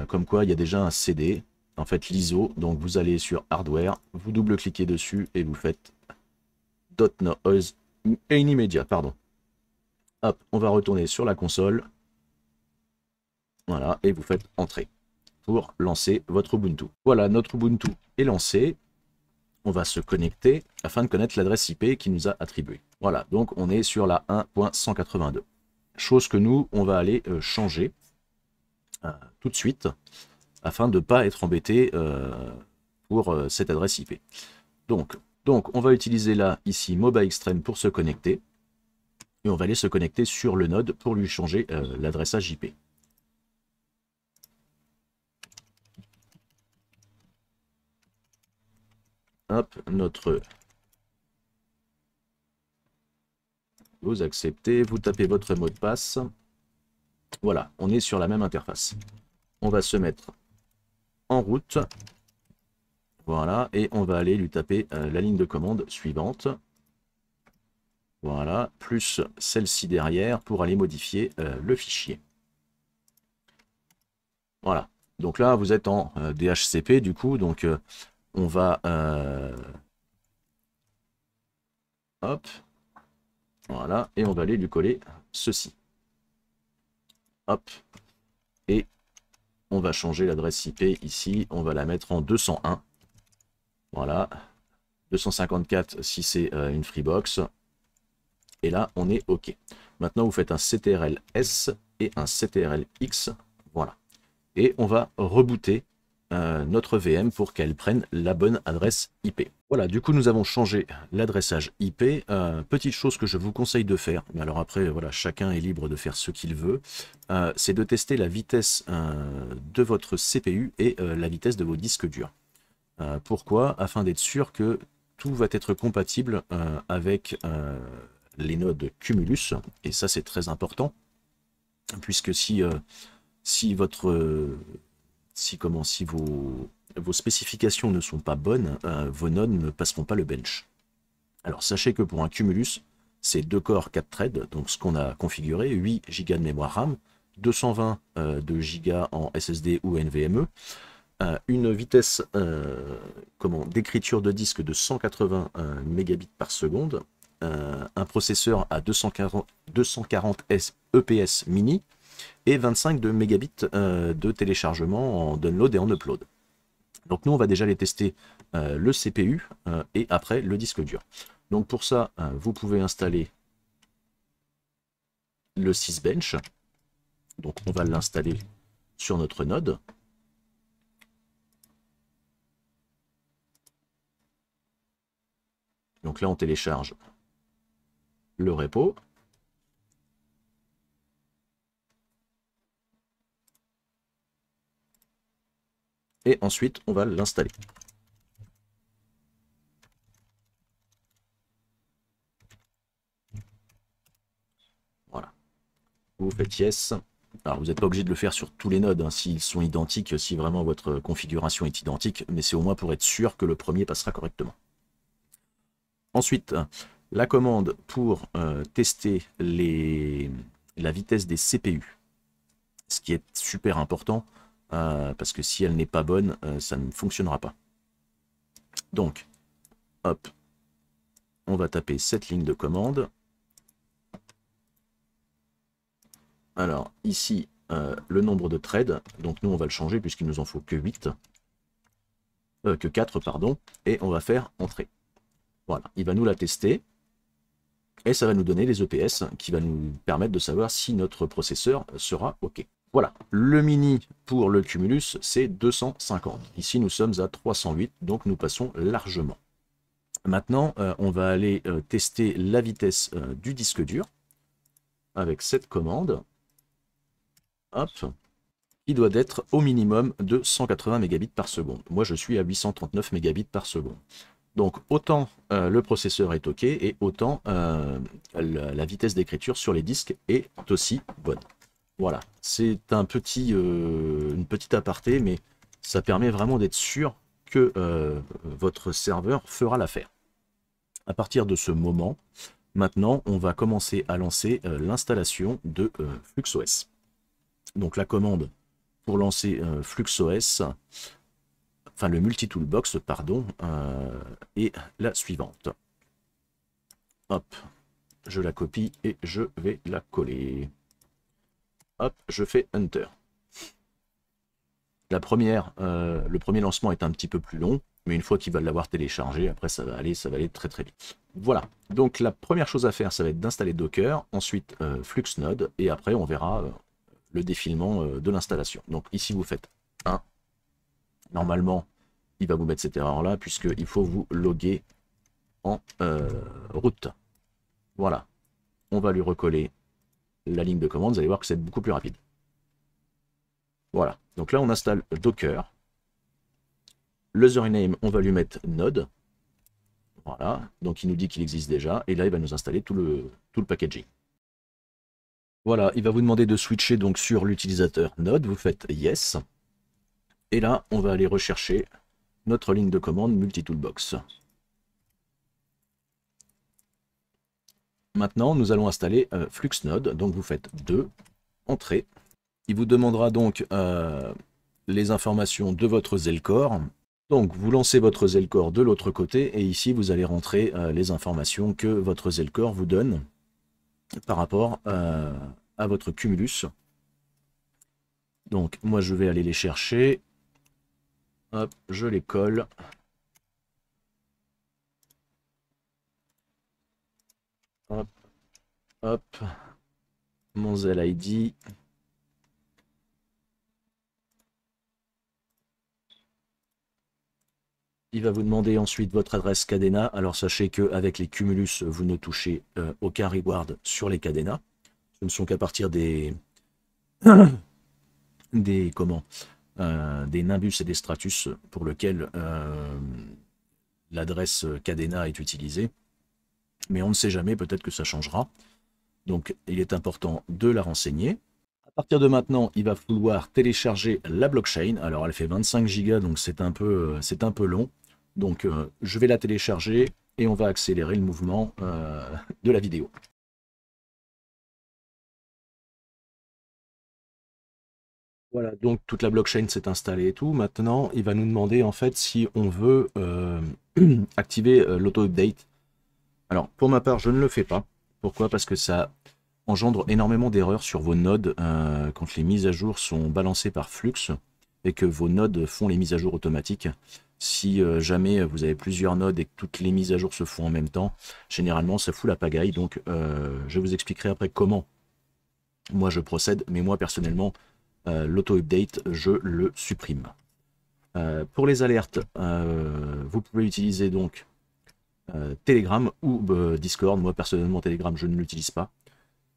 comme quoi il y a déjà un CD, en fait l'ISO. Donc vous allez sur Hardware, vous double-cliquez dessus et vous faites .noise Immediate, pardon. Hop, on va retourner sur la console. Voilà, et vous faites Entrée pour lancer votre Ubuntu. Voilà, notre Ubuntu est lancé. On va se connecter afin de connaître l'adresse IP qui nous a attribuée. Voilà, donc on est sur la 1.182. Chose que nous, on va aller changer tout de suite afin de ne pas être embêté pour cette adresse IP. Donc, on va utiliser là, ici, Mobile Extreme pour se connecter. Et on va aller se connecter sur le node pour lui changer l'adressage IP. Hop, vous acceptez, vous tapez votre mot de passe. Voilà, on est sur la même interface. On va se mettre en route. Voilà, et on va aller lui taper la ligne de commande suivante. Voilà, plus celle-ci derrière pour aller modifier le fichier. Voilà, donc là vous êtes en DHCP du coup, donc on va... hop, voilà, et on va aller lui coller ceci. Hop, et on va changer l'adresse IP ici, on va la mettre en 201. Voilà, 254 si c'est une Freebox. Et là, on est OK. Maintenant, vous faites un CTRL-S et un CTRL-X. Voilà. Et on va rebooter notre VM pour qu'elle prenne la bonne adresse IP. Voilà, du coup nous avons changé l'adressage IP. Petite chose que je vous conseille de faire, mais alors après voilà, chacun est libre de faire ce qu'il veut, c'est de tester la vitesse de votre CPU et la vitesse de vos disques durs. Pourquoi? Afin d'être sûr que tout va être compatible avec les nodes Cumulus, et ça c'est très important, puisque si vos spécifications ne sont pas bonnes, vos nodes ne passeront pas le bench. Alors sachez que pour un Cumulus, c'est 2 corps 4 threads, donc ce qu'on a configuré, 8 Go de mémoire RAM, 220 de Go en SSD ou NVMe, une vitesse d'écriture de disque de 180 mégabits par seconde, un processeur à 240 EPS mini, et 25 de mégabits de téléchargement en download et en upload. Donc nous on va déjà les tester le CPU et après le disque dur. Donc pour ça vous pouvez installer le Sysbench. Donc on va l'installer sur notre node. Donc là on télécharge le repo. Et ensuite, on va l'installer. Voilà. Vous faites yes. Alors, vous n'êtes pas obligé de le faire sur tous les nodes, hein, s'ils sont identiques, si vraiment votre configuration est identique, mais c'est au moins pour être sûr que le premier passera correctement. Ensuite, la commande pour tester la vitesse des CPU. Ce qui est super important, parce que si elle n'est pas bonne, ça ne fonctionnera pas. Donc, hop, on va taper cette ligne de commande. Alors, ici, le nombre de threads, donc nous on va le changer puisqu'il nous en faut que 4, pardon, et on va faire entrer. Voilà, il va nous la tester, et ça va nous donner les EPS qui va nous permettre de savoir si notre processeur sera OK. Voilà, le mini pour le Cumulus, c'est 250. Ici, nous sommes à 308, donc nous passons largement. Maintenant, on va aller tester la vitesse du disque dur avec cette commande. Hop, qui doit être au minimum de 180 mégabits par seconde. Moi, je suis à 839 mégabits par seconde. Donc, autant le processeur est OK, et autant la vitesse d'écriture sur les disques est aussi bonne. Voilà, c'est une petite aparté, mais ça permet vraiment d'être sûr que votre serveur fera l'affaire. À partir de ce moment, maintenant, on va commencer à lancer l'installation de FluxOS. Donc la commande pour lancer FluxOS, enfin le multi-toolbox, pardon, est la suivante. Hop, je la copie et je vais la coller. Hop, je fais Enter. Le premier lancement est un petit peu plus long, mais une fois qu'il va l'avoir téléchargé, après ça va aller très très vite. Voilà, donc la première chose à faire, ça va être d'installer Docker, ensuite FluxNode, et après on verra le défilement de l'installation. Donc ici vous faites 1. Normalement, il va vous mettre cette erreur-là, puisqu'il faut vous loguer en route. Voilà, on va lui recoller la ligne de commande, vous allez voir que c'est beaucoup plus rapide. Voilà, donc là on installe Docker. L'username, on va lui mettre node. Voilà, donc il nous dit qu'il existe déjà, et là il va nous installer tout le packaging. Voilà, il va vous demander de switcher donc sur l'utilisateur node, vous faites yes. Et là, on va aller rechercher notre ligne de commande multi-toolbox. Maintenant, nous allons installer FluxNode, donc vous faites 2, entrée. Il vous demandera donc les informations de votre Zelcore. Donc vous lancez votre Zelcore de l'autre côté, et ici vous allez rentrer les informations que votre Zelcore vous donne par rapport à votre Cumulus. Donc moi je vais aller les chercher. Hop, je les colle. Hop, hop. Mon Zel ID. Il va vous demander ensuite votre adresse Cadena. Alors sachez qu'avec les Cumulus, vous ne touchez aucun reward sur les Cadena. Ce ne sont qu'à partir des des Nimbus et des Stratus pour lequel l'adresse Cadena est utilisée. Mais on ne sait jamais, peut-être que ça changera. Donc il est important de la renseigner. À partir de maintenant, il va falloir télécharger la blockchain. Alors elle fait 25 Go, donc c'est un peu long. Donc je vais la télécharger et on va accélérer le mouvement de la vidéo. Voilà, donc toute la blockchain s'est installée et tout. Maintenant, il va nous demander en fait si on veut activer l'auto-update. Alors, pour ma part, je ne le fais pas. Pourquoi? Parce que ça engendre énormément d'erreurs sur vos nodes quand les mises à jour sont balancées par Flux et que vos nodes font les mises à jour automatiques. Si jamais vous avez plusieurs nodes et que toutes les mises à jour se font en même temps, généralement ça fout la pagaille. Donc je vous expliquerai après comment moi je procède, mais moi personnellement l'auto-update je le supprime. Pour les alertes, vous pouvez utiliser donc Telegram ou Discord. Moi personnellement Telegram je ne l'utilise pas.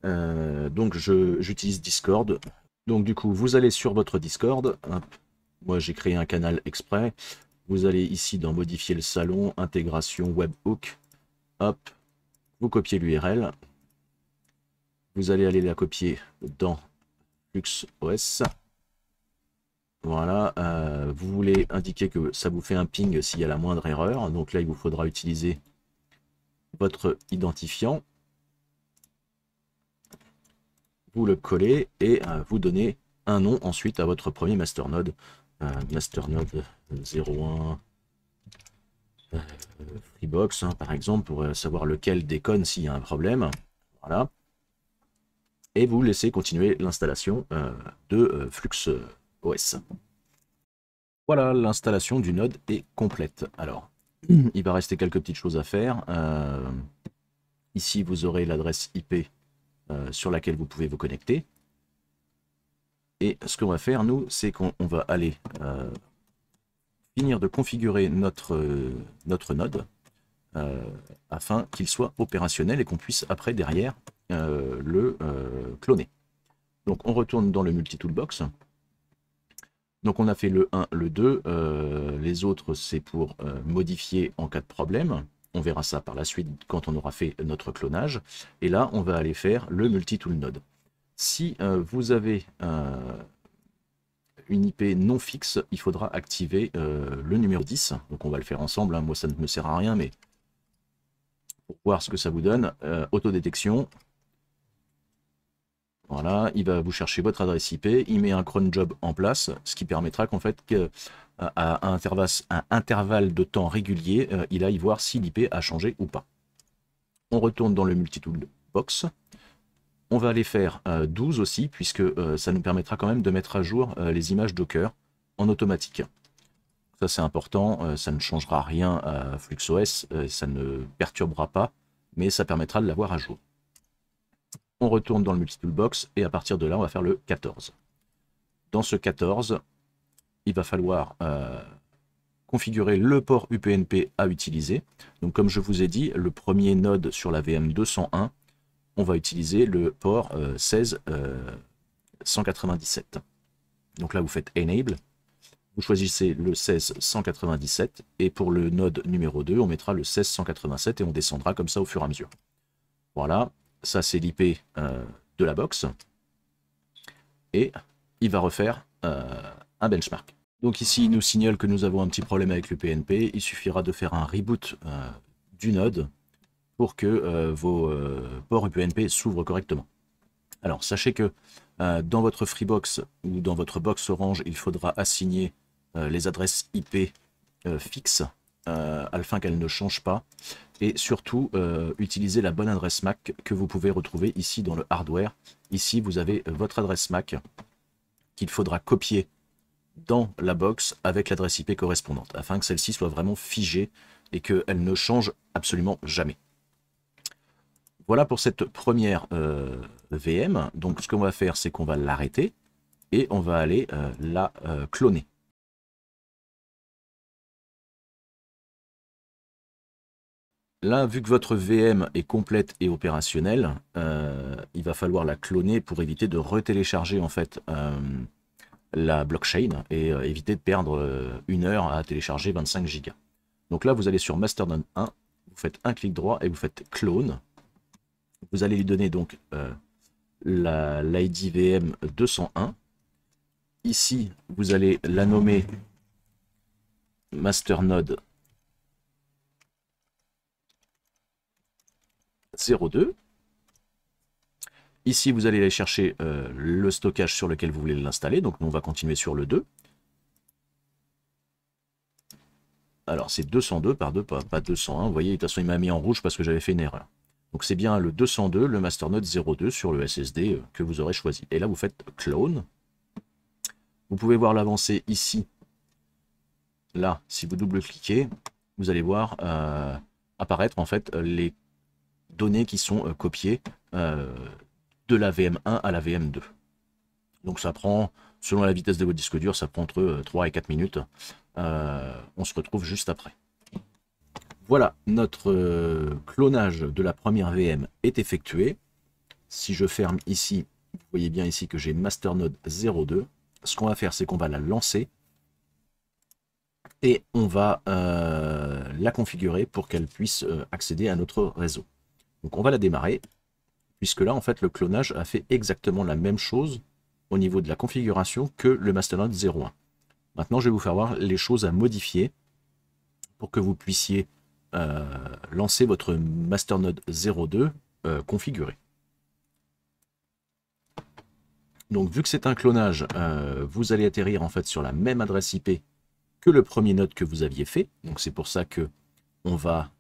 Donc j'utilise Discord. Donc du coup vous allez sur votre Discord. Hop. Moi j'ai créé un canal exprès. Vous allez ici dans modifier le salon, intégration webhook. Hop, vous copiez l'URL. Vous allez aller la copier dans FluxOS. Voilà, vous voulez indiquer que ça vous fait un ping s'il y a la moindre erreur. Donc là, il vous faudra utiliser votre identifiant. Vous le collez et vous donnez un nom ensuite à votre premier masternode. Masternode 01 Freebox, hein, par exemple, pour savoir lequel déconne s'il y a un problème. Voilà. Et vous laissez continuer l'installation de FluxOS. Voilà, l'installation du node est complète. Alors, il va rester quelques petites choses à faire. Ici, vous aurez l'adresse IP sur laquelle vous pouvez vous connecter. Et ce qu'on va faire, nous, c'est qu'on va aller finir de configurer notre node afin qu'il soit opérationnel et qu'on puisse après, derrière, le cloner. Donc, on retourne dans le multi-toolbox. Donc, on a fait le 1, le 2. Les autres, c'est pour modifier en cas de problème. On verra ça par la suite quand on aura fait notre clonage. Et là, on va aller faire le multi-tool node. Si vous avez une IP non fixe, il faudra activer le numéro 10. Donc on va le faire ensemble, hein. Moi ça ne me sert à rien, mais pour voir ce que ça vous donne, autodétection. Voilà, il va vous chercher votre adresse IP, il met un cron job en place, ce qui permettra qu'en fait, à un intervalle de temps régulier, il aille voir si l'IP a changé ou pas. On retourne dans le multi-toolbox. On va aller faire 12 aussi, puisque ça nous permettra quand même de mettre à jour les images Docker en automatique. Ça c'est important, ça ne changera rien à FluxOS, ça ne perturbera pas, mais ça permettra de l'avoir à jour. On retourne dans le multi-toolbox, et à partir de là, on va faire le 14. Dans ce 14, il va falloir configurer le port UPnP à utiliser. Donc comme je vous ai dit, le premier node sur la VM 201, on va utiliser le port 16197. Donc là, vous faites Enable, vous choisissez le 16197, et pour le node numéro 2, on mettra le 16187, et on descendra comme ça au fur et à mesure. Voilà, ça c'est l'IP de la box, et il va refaire un benchmark. Donc ici, il nous signale que nous avons un petit problème avec l'UPnP, il suffira de faire un reboot du node, pour que vos ports UPnP s'ouvrent correctement. Alors, sachez que dans votre Freebox ou dans votre box Orange, il faudra assigner les adresses IP fixes afin qu'elles ne changent pas. Et surtout, utiliser la bonne adresse MAC que vous pouvez retrouver ici dans le hardware. Ici, vous avez votre adresse MAC qu'il faudra copier dans la box avec l'adresse IP correspondante, afin que celle-ci soit vraiment figée et qu'elle ne change absolument jamais. Voilà pour cette première VM. Donc ce qu'on va faire, c'est qu'on va l'arrêter et on va aller la cloner. Là, vu que votre VM est complète et opérationnelle, il va falloir la cloner pour éviter de retélécharger en fait la blockchain et éviter de perdre 1 heure à télécharger 25 Go. Donc là, vous allez sur Masternode 1, vous faites un clic droit et vous faites clone. Vous allez lui donner donc l'ID VM 201. Ici, vous allez la nommer Masternode 02. Ici, vous allez aller chercher le stockage sur lequel vous voulez l'installer. Donc, nous, on va continuer sur le 2. Alors, c'est 202 par 2, pas 201. Vous voyez, de toute façon, il m'a mis en rouge parce que j'avais fait une erreur. Donc, c'est bien le 202, le Masternode 02 sur le SSD que vous aurez choisi. Et là, vous faites clone. Vous pouvez voir l'avancée ici. Là, si vous double-cliquez, vous allez voir apparaître en fait les données qui sont copiées de la VM1 à la VM2. Donc ça prend, selon la vitesse de votre disque dur, ça prend entre 3 et 4 minutes. On se retrouve juste après. Voilà, notre clonage de la première VM est effectué. Si je ferme ici, vous voyez bien ici que j'ai Masternode 02. Ce qu'on va faire, c'est qu'on va la lancer et on va la configurer pour qu'elle puisse accéder à notre réseau. Donc on va la démarrer, puisque là, en fait, le clonage a fait exactement la même chose au niveau de la configuration que le Masternode 01. Maintenant, je vais vous faire voir les choses à modifier pour que vous puissiez lancer votre Masternode 02 configuré. Donc, vu que c'est un clonage, vous allez atterrir en fait sur la même adresse IP que le premier node que vous aviez fait. Donc, c'est pour ça que on va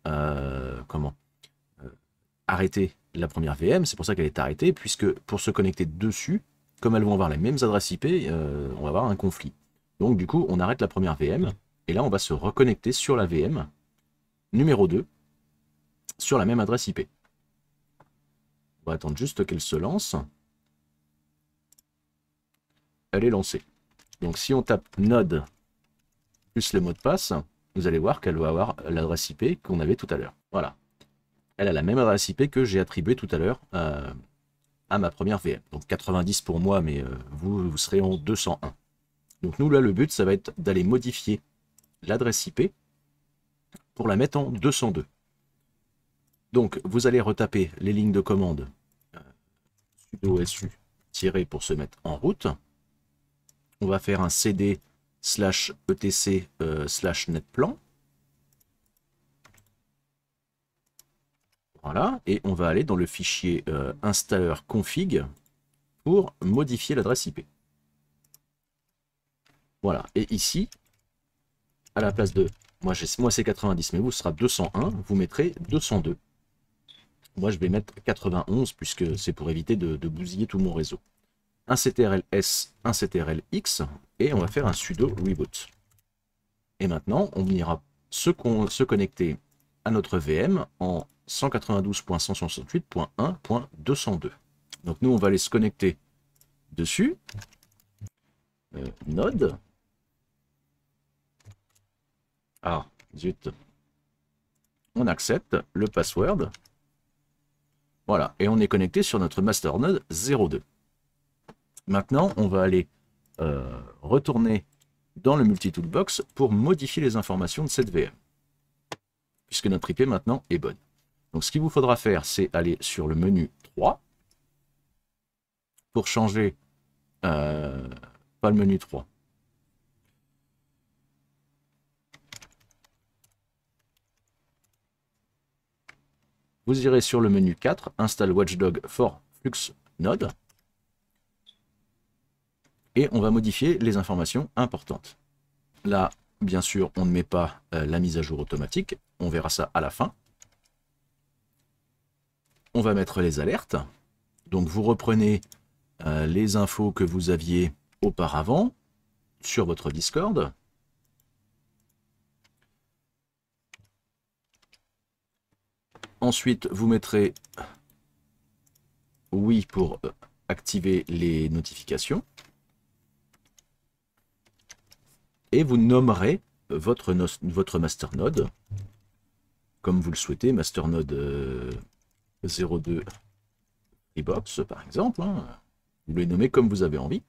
arrêter la première VM. C'est pour ça qu'elle est arrêtée, puisque pour se connecter dessus, comme elles vont avoir les mêmes adresses IP, on va avoir un conflit. Donc, du coup, on arrête la première VM. Et là, on va se reconnecter sur la VM numéro 2 sur la même adresse IP. On va attendre juste qu'elle se lance. Elle est lancée. Donc si on tape node plus le mot de passe, vous allez voir qu'elle va avoir l'adresse IP qu'on avait tout à l'heure. Voilà. Elle a la même adresse IP que j'ai attribuée tout à l'heure à ma première VM. Donc 90 pour moi, mais vous serez en 201. Donc nous, là, le but, ça va être d'aller modifier l'adresse IP pour la mettre en 202. Donc vous allez retaper les lignes de commande sudo su pour se mettre en route. On va faire un cd /etc /netplan. Voilà, et on va aller dans le fichier installeur config pour modifier l'adresse IP. Voilà, et ici, à la place de, moi c'est 90, mais vous ce sera 201, vous mettrez 202. Moi je vais mettre 91 puisque c'est pour éviter de bousiller tout mon réseau. Un ctrl-s, un ctrl-x, et on va faire un sudo reboot. Et maintenant, on ira se connecter à notre VM en 192.168.1.202. Donc nous, on va aller se connecter dessus. Node. Ah, zut. On accepte le password. Voilà, et on est connecté sur notre Masternode 02. Maintenant, on va aller retourner dans le multi-toolbox pour modifier les informations de cette VM, puisque notre IP maintenant est bonne. Donc ce qu'il vous faudra faire, c'est aller sur le menu 3 pour changer, pas le menu 3. Vous irez sur le menu 4, Install Watchdog for Flux Node, et on va modifier les informations importantes. Là, bien sûr, on ne met pas la mise à jour automatique, on verra ça à la fin. On va mettre les alertes. Donc vous reprenez les infos que vous aviez auparavant sur votre Discord. Ensuite, vous mettrez oui pour activer les notifications. Et vous nommerez votre masternode comme vous le souhaitez, masternode 02 Freebox par exemple, hein. Vous les nommez comme vous avez envie.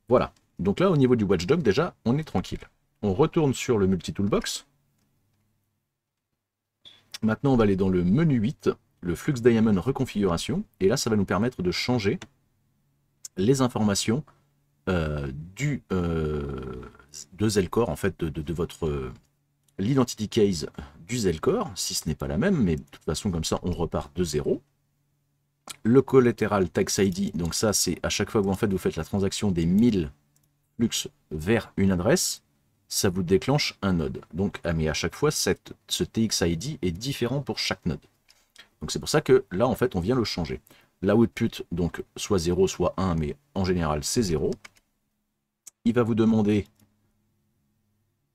Voilà, donc là au niveau du Watchdog déjà on est tranquille. On retourne sur le multi-toolbox. Maintenant on va aller dans le menu 8, le Flux Diamond reconfiguration, et là ça va nous permettre de changer les informations de Zelcore, en fait de votre l'identity case du Zelcore, si ce n'est pas la même, mais de toute façon comme ça on repart de zéro. Le collateral tax ID, donc ça c'est à chaque fois que vous faites la transaction des 1000 flux vers une adresse, ça vous déclenche un node. Donc, mais à chaque fois, ce TXID est différent pour chaque node. Donc c'est pour ça que là, en fait, on vient le changer. L'output, donc, soit 0, soit 1, mais en général, c'est 0. Il va vous demander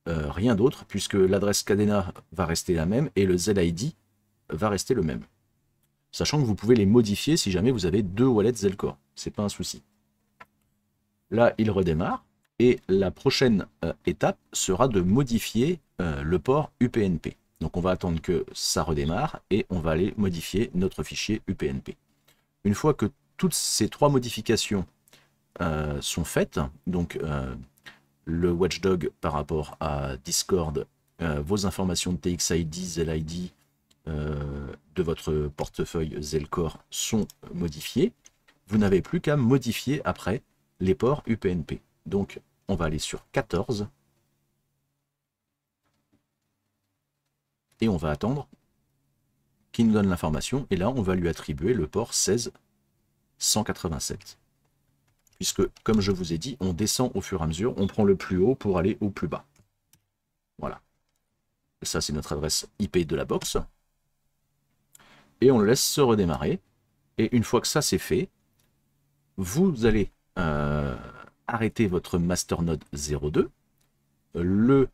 rien d'autre, puisque l'adresse Cadena va rester la même et le ZID va rester le même. Sachant que vous pouvez les modifier si jamais vous avez 2 wallets Zelcore. C'est pas un souci. Là, il redémarre. Et la prochaine étape sera de modifier le port UPnP. Donc on va attendre que ça redémarre et on va aller modifier notre fichier UPnP. Une fois que toutes ces 3 modifications sont faites, donc le Watchdog par rapport à Discord, vos informations de TXID, ZID de votre portefeuille Zelcore sont modifiées, vous n'avez plus qu'à modifier après les ports UPnP. Donc on va aller sur 14 et on va attendre qu'il nous donne l'information, et là on va lui attribuer le port 16187. Puisque comme je vous ai dit, on descend au fur et à mesure, on prend le plus haut pour aller au plus bas. Voilà. Ça c'est notre adresse IP de la box. Et on le laisse se redémarrer. Et une fois que ça c'est fait, vous allez arrêter votre masternode 02, le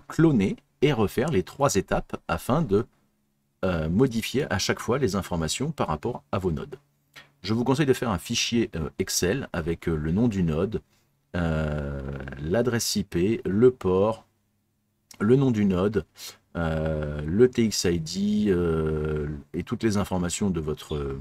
cloner et refaire les 3 étapes afin de modifier à chaque fois les informations par rapport à vos nodes. Je vous conseille de faire un fichier Excel avec le nom du node, l'adresse IP, le port, le nom du node, le TXID et toutes les informations de votre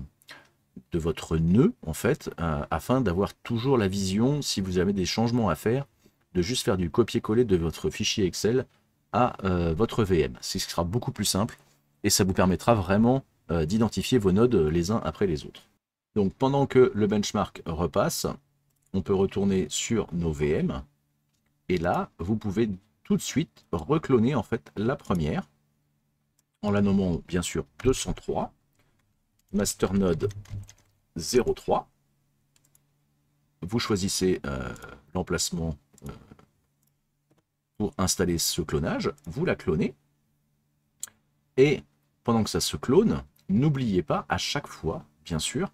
nœud, en fait, afin d'avoir toujours la vision, si vous avez des changements à faire, de juste faire du copier-coller de votre fichier Excel à votre VM. Ce sera beaucoup plus simple et ça vous permettra vraiment d'identifier vos nodes les uns après les autres. Donc pendant que le benchmark repasse, on peut retourner sur nos VM et là, vous pouvez tout de suite recloner en fait la première en la nommant bien sûr 203, masternode 03. Vous choisissez l'emplacement pour installer ce clonage, vous la clonez, et pendant que ça se clone, n'oubliez pas à chaque fois, bien sûr,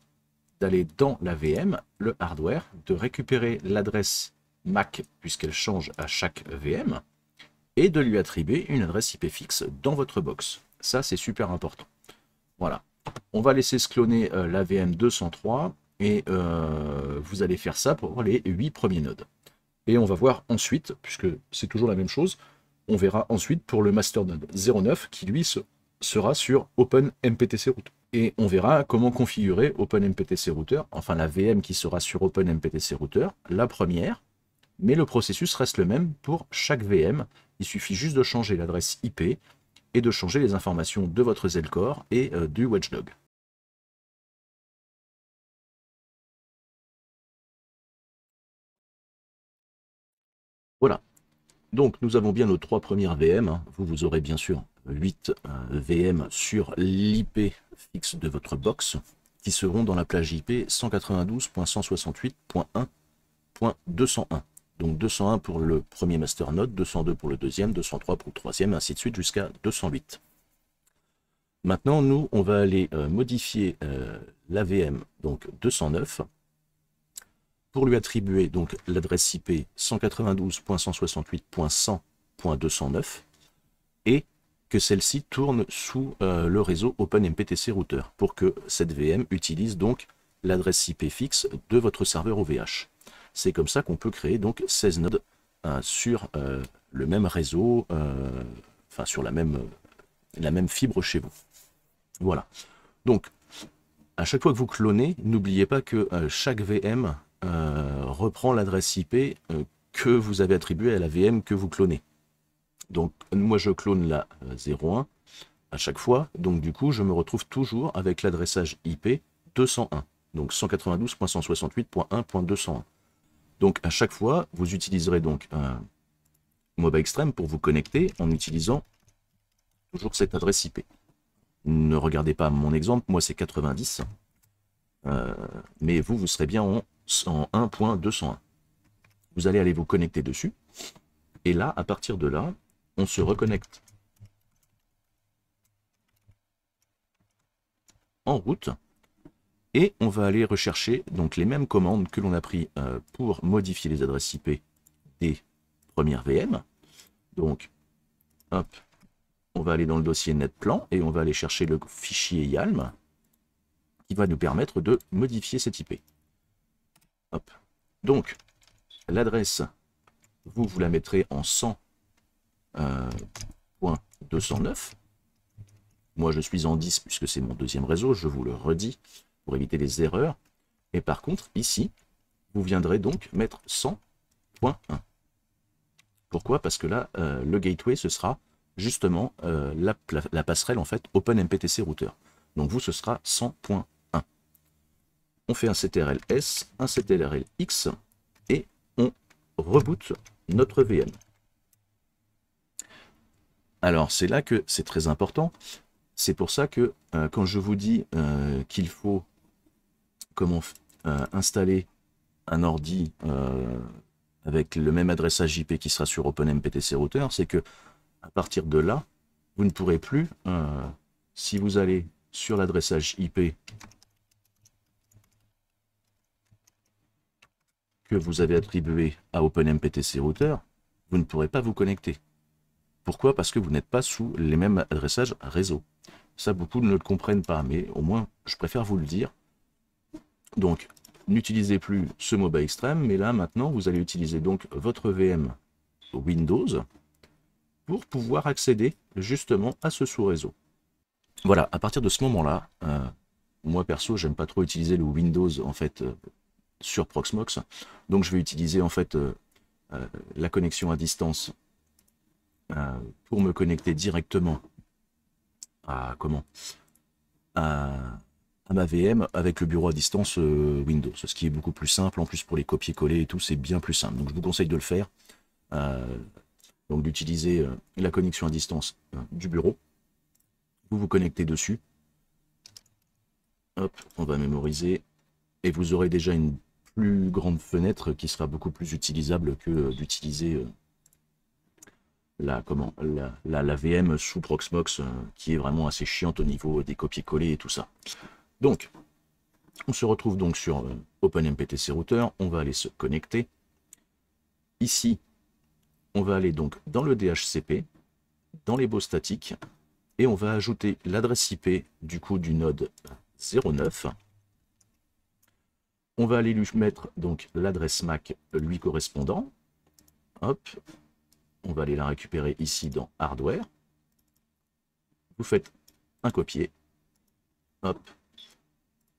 d'aller dans la VM, le hardware, de récupérer l'adresse MAC, puisqu'elle change à chaque VM, et de lui attribuer une adresse IP fixe dans votre box. Ça, c'est super important. Voilà. On va laisser se cloner la VM 203, et vous allez faire ça pour les 8 premiers nodes. Et on va voir ensuite, puisque c'est toujours la même chose, on verra ensuite pour le masternode 09 qui lui sera sur OpenMPTC Router. Et on verra comment configurer OpenMPTC Router, enfin la VM qui sera sur OpenMPTC Router, la première, mais le processus reste le même pour chaque VM. Il suffit juste de changer l'adresse IP et de changer les informations de votre Zelcore et du Watchdog. Voilà. Donc nous avons bien nos 3 premières VM. Vous aurez bien sûr 8 VM sur l'IP fixe de votre box qui seront dans la plage IP 192.168.1.201. Donc 201 pour le premier masternode, 202 pour le deuxième, 203 pour le troisième, ainsi de suite jusqu'à 208. Maintenant, nous, on va aller modifier la VM donc 209 pour lui attribuer donc l'adresse IP 192.168.100.209 et que celle-ci tourne sous le réseau OpenMPTC Router pour que cette VM utilise donc l'adresse IP fixe de votre serveur OVH. C'est comme ça qu'on peut créer donc 16 nodes sur le même réseau, enfin sur la même la même fibre chez vous. Voilà. Donc, à chaque fois que vous clonez, n'oubliez pas que chaque VM reprend l'adresse IP que vous avez attribuée à la VM que vous clonez. Donc, moi, je clone la 01 à chaque fois. Donc, du coup, je me retrouve toujours avec l'adressage IP 201. Donc, 192.168.1.201. Donc, à chaque fois, vous utiliserez donc un Mobile Extreme pour vous connecter en utilisant toujours cette adresse IP. Ne regardez pas mon exemple, moi c'est 90, mais vous serez bien en 1.201. Vous allez aller vous connecter dessus, et là, à partir de là, on se reconnecte en route, et on va aller rechercher donc les mêmes commandes que l'on a pris pour modifier les adresses IP des premières VM. Donc, hop, on va aller dans le dossier netplan et on va aller chercher le fichier YALM qui va nous permettre de modifier cette IP. Hop. Donc, l'adresse, vous la mettrez en 100.209. Moi, je suis en 10 puisque c'est mon deuxième réseau, je vous le redis pour éviter les erreurs. Et par contre, ici, vous viendrez donc mettre 100.1. Pourquoi? Parce que là, le gateway, ce sera justement la passerelle en fait OpenMPTC router. Donc vous, ce sera 100.1. On fait un CTRL-S, un CTRL-X et on reboot notre VM. Alors c'est là que c'est très important. C'est pour ça que quand je vous dis qu'il faut installer un ordi avec le même adressage IP qui sera sur OpenMPTC router, c'est que à partir de là, vous ne pourrez plus, si vous allez sur l'adressage IP que vous avez attribué à OpenMPTC router, vous ne pourrez pas vous connecter. Pourquoi? Parce que vous n'êtes pas sous les mêmes adressages réseau. Ça, beaucoup ne le comprennent pas, mais au moins, je préfère vous le dire. Donc, n'utilisez plus ce Mobile Extreme, mais là, maintenant, vous allez utiliser donc votre VM Windows pour pouvoir accéder justement à ce sous-réseau. Voilà, à partir de ce moment-là, moi perso, j'aime pas trop utiliser le Windows en fait sur Proxmox, donc je vais utiliser en fait la connexion à distance pour me connecter directement à ma VM avec le bureau à distance Windows, ce qui est beaucoup plus simple. En plus, pour les copier-coller et tout, c'est bien plus simple. Donc je vous conseille de le faire. Donc d'utiliser la connexion à distance du bureau. Vous vous connectez dessus. Hop, on va mémoriser. Et vous aurez déjà une plus grande fenêtre qui sera beaucoup plus utilisable que d'utiliser la VM sous Proxmox qui est vraiment assez chiante au niveau des copier-coller et tout ça. Donc, on se retrouve donc sur OpenMPTC router. On va aller se connecter. Ici, on va aller donc dans le DHCP, dans les baux statiques, et on va ajouter l'adresse IP du coup du node 09. On va aller lui mettre donc l'adresse MAC lui correspondant. Hop, on va aller la récupérer ici dans Hardware. Vous faites un copier. Hop,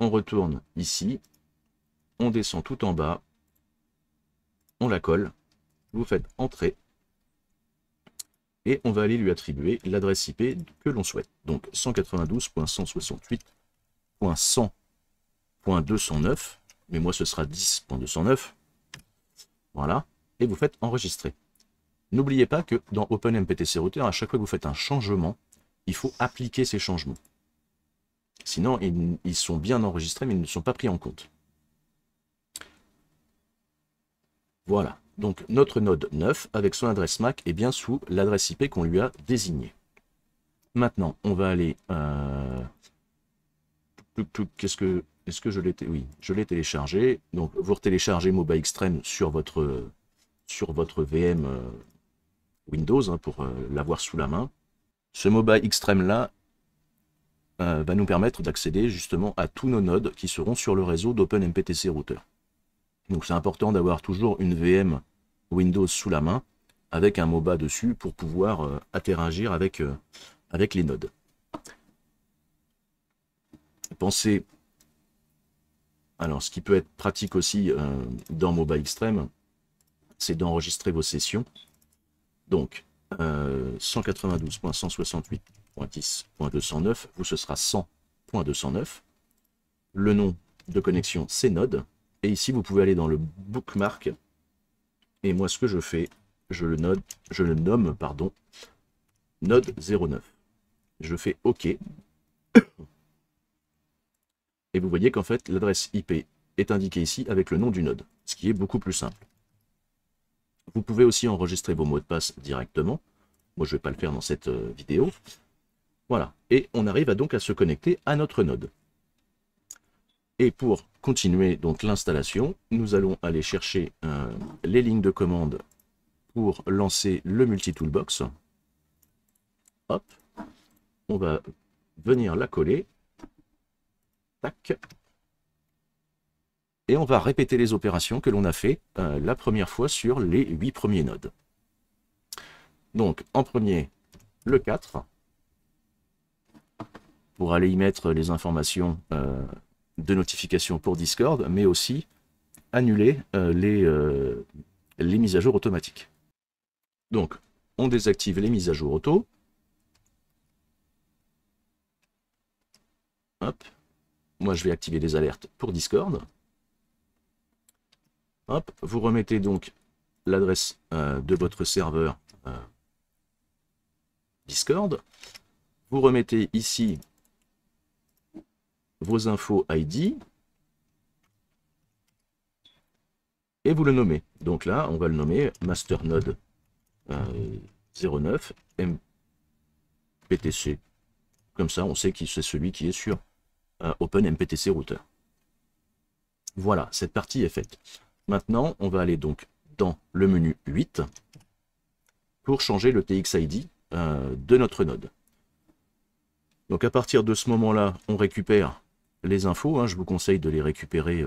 on retourne ici. On descend tout en bas. On la colle. Vous faites Entrée. Et on va aller lui attribuer l'adresse IP que l'on souhaite. Donc 192.168.100.209. Mais moi ce sera 10.209. Voilà. Et vous faites enregistrer. N'oubliez pas que dans OpenMPTC router, à chaque fois que vous faites un changement, il faut appliquer ces changements. Sinon, ils sont bien enregistrés, mais ils ne sont pas pris en compte. Voilà. Donc notre node 9 avec son adresse MAC est bien sous l'adresse IP qu'on lui a désignée. Maintenant, on va aller... Est-ce que je l'ai... Oui, je l'ai téléchargé. Donc vous retéléchargez Mobile Extreme sur votre VM Windows pour l'avoir sous la main. Ce Mobile Extreme là va nous permettre d'accéder justement à tous nos nodes qui seront sur le réseau d'OpenMPTC router. Donc c'est important d'avoir toujours une VM Windows sous la main avec un MOBA dessus pour pouvoir interagir avec avec les nodes. Pensez, alors ce qui peut être pratique aussi dans MOBA Extreme, c'est d'enregistrer vos sessions. Donc 192.168.10.209, vous ce sera 100.209. Le nom de connexion c'est node. Et ici vous pouvez aller dans le bookmark. Et moi ce que je fais, je le nomme pardon, node 09. Je fais OK. Et vous voyez qu'en fait l'adresse IP est indiquée ici avec le nom du node, ce qui est beaucoup plus simple. Vous pouvez aussi enregistrer vos mots de passe directement. Moi, je ne vais pas le faire dans cette vidéo. Voilà. Et on arrive donc à se connecter à notre node. Et pour continuer donc l'installation, nous allons aller chercher les lignes de commande pour lancer le multi-toolbox. Hop. On va venir la coller. Tac. Et on va répéter les opérations que l'on a fait la première fois sur les 8 premiers nodes. Donc, en premier, le 4, pour aller y mettre les informations de notification pour Discord, mais aussi annuler les mises à jour automatiques. Donc, on désactive les mises à jour auto. Hop. Moi, je vais activer les alertes pour Discord. Hop, vous remettez donc l'adresse de votre serveur Discord. Vous remettez ici vos infos ID. Et vous le nommez. Donc là, on va le nommer masternode 09 MPTC. Comme ça, on sait que c'est celui qui est sur OpenMPTC Router. Voilà, cette partie est faite. Maintenant, on va aller donc dans le menu 8 pour changer le TXID de notre node. Donc à partir de ce moment-là, on récupère les infos. Je vous conseille de les récupérer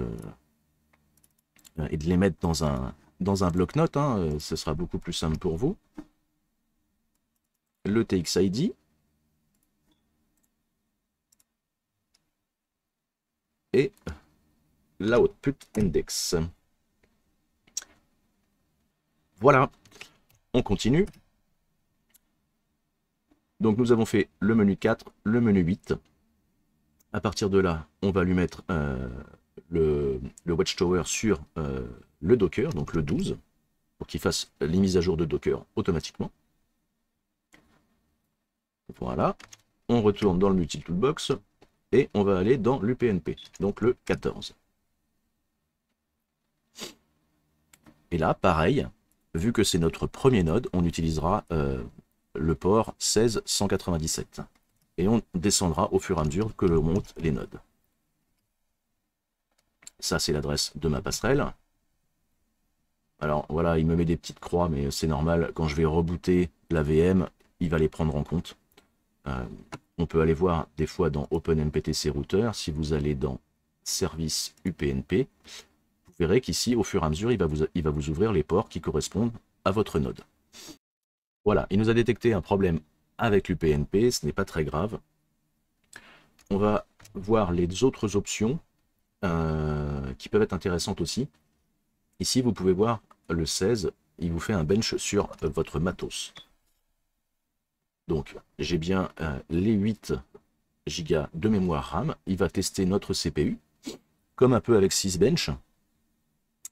et de les mettre dans un bloc-notes. Ce sera beaucoup plus simple pour vous. Le TXID. Et l'output index. Voilà, on continue. Donc nous avons fait le menu 4, le menu 8. À partir de là, on va lui mettre le Watchtower sur le Docker, donc le 12, pour qu'il fasse les mises à jour de Docker automatiquement. Voilà, on retourne dans le multi-toolbox et on va aller dans l'UPnP, donc le 14. Et là, pareil, vu que c'est notre premier node, on utilisera le port 16197. Et on descendra au fur et à mesure que l'on monte les nodes. Ça, c'est l'adresse de ma passerelle. Alors voilà, il me met des petites croix, mais c'est normal. Quand je vais rebooter la VM, il va les prendre en compte. On peut aller voir des fois dans OpenMPTC Router. Si vous allez dans Service UPnP, vous verrez qu'ici, au fur et à mesure, il va vous ouvrir les ports qui correspondent à votre node. Voilà, il nous a détecté un problème avec l'UPnP, ce n'est pas très grave. On va voir les autres options qui peuvent être intéressantes aussi. Ici, vous pouvez voir le 16, il vous fait un bench sur votre matos. Donc, j'ai bien les 8 Go de mémoire RAM. Il va tester notre CPU, comme un peu avec Sysbench.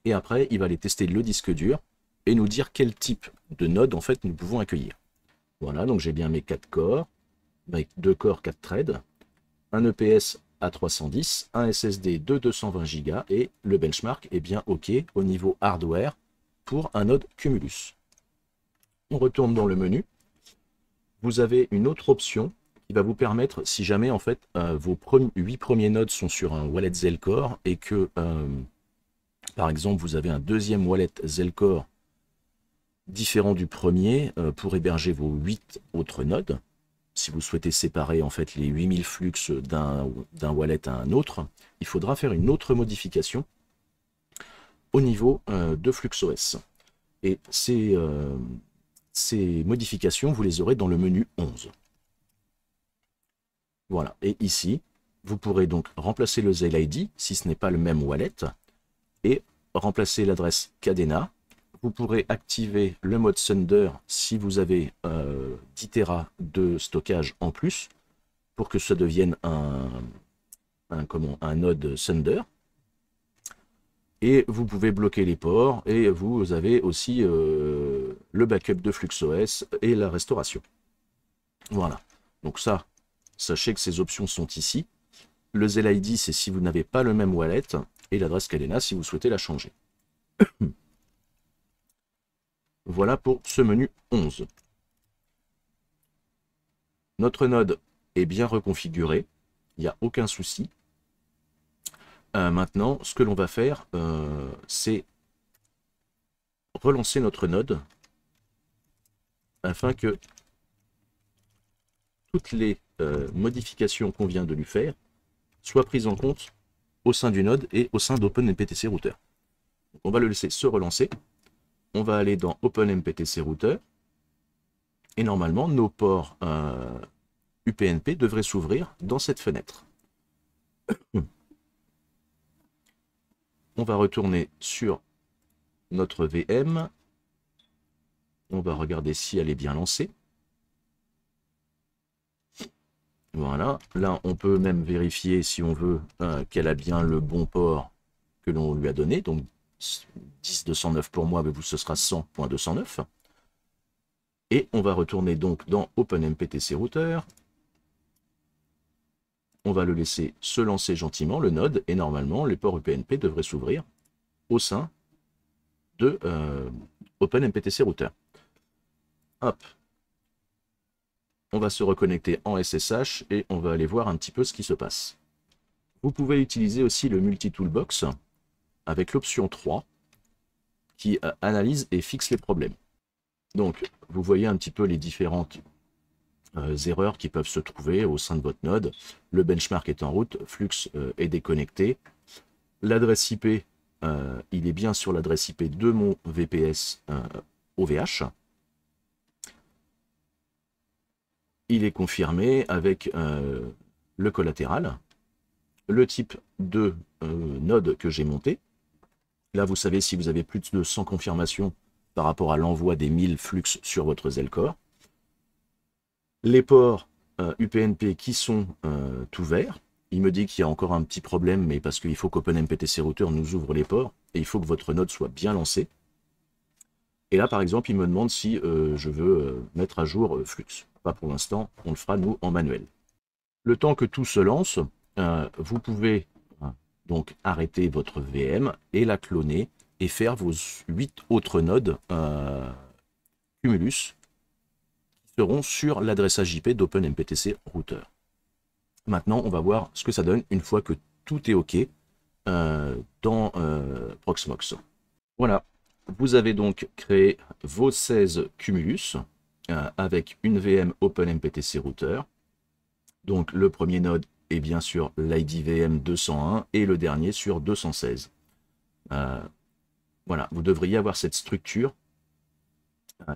Et après, il va aller tester le disque dur et nous dire quel type de node en fait nous pouvons accueillir. Voilà, donc j'ai bien mes 4 corps, avec 2 corps 4 threads, un EPS à 310, un SSD de 220 Go et le benchmark est bien OK au niveau hardware pour un node Cumulus. On retourne dans le menu. Vous avez une autre option qui va vous permettre, si jamais en fait vos 8 premiers nodes sont sur un wallet Zelcore et que par exemple vous avez un deuxième wallet Zelcore différent du premier pour héberger vos 8 autres nodes. Si vous souhaitez séparer en fait les 8000 flux d'un wallet à un autre, il faudra faire une autre modification au niveau de FluxOS. Et ces modifications, vous les aurez dans le menu 11. Voilà, et ici, vous pourrez donc remplacer le ZLID si ce n'est pas le même wallet et remplacer l'adresse Cadena. Vous pourrez activer le mode Thunder si vous avez 10 Tera de stockage en plus pour que ça devienne un node Thunder. Et vous pouvez bloquer les ports et vous avez aussi le backup de FluxOS et la restauration. Voilà, donc ça, sachez que ces options sont ici. Le ZLID, c'est si vous n'avez pas le même wallet, et l'adresse Cadena si vous souhaitez la changer. Voilà pour ce menu 11. Notre node est bien reconfiguré, il n'y a aucun souci. Maintenant, ce que l'on va faire, c'est relancer notre node afin que toutes les modifications qu'on vient de lui faire soient prises en compte au sein du node et au sein d'OpenMPTC Router. Donc, on va le laisser se relancer. On va aller dans OpenMPTC Router. Et normalement, nos ports UPnP devraient s'ouvrir dans cette fenêtre. On va retourner sur notre VM. On va regarder si elle est bien lancée. Voilà, là on peut même vérifier si on veut qu'elle a bien le bon port que l'on lui a donné. Donc 10.209 pour moi, mais vous ce sera 100.209. Et on va retourner donc dans OpenMPTC Router. On va le laisser se lancer gentiment, le node, et normalement les ports UPnP devraient s'ouvrir au sein de OpenMPTC Router. Hop. On va se reconnecter en SSH et on va aller voir un petit peu ce qui se passe. Vous pouvez utiliser aussi le Multi-Toolbox avec l'option 3 qui analyse et fixe les problèmes. Donc, vous voyez un petit peu les différentes erreurs qui peuvent se trouver au sein de votre node. Le benchmark est en route, Flux est déconnecté. L'adresse IP, il est bien sur l'adresse IP de mon VPS OVH. Il est confirmé avec le collatéral, le type de node que j'ai monté. Là, vous savez si vous avez plus de 100 confirmations par rapport à l'envoi des 1000 flux sur votre Zelcore. Les ports UPnP qui sont tout verts. Il me dit qu'il y a encore un petit problème, mais parce qu'il faut qu'OpenMPTC Router nous ouvre les ports et il faut que votre node soit bien lancée. Et là, par exemple, il me demande si je veux mettre à jour Flux. Pas pour l'instant, on le fera nous en manuel. Le temps que tout se lance, vous pouvez donc arrêter votre VM et la cloner et faire vos 8 autres nodes Cumulus qui seront sur l'adressage IP d'OpenMPTC Router. Maintenant, on va voir ce que ça donne une fois que tout est OK dans Proxmox. Voilà, vous avez donc créé vos 16 Cumulus avec une VM OpenMPTC Router. Donc le premier node est bien sûr l'IDVM 201 et le dernier sur 216. Voilà, vous devriez avoir cette structure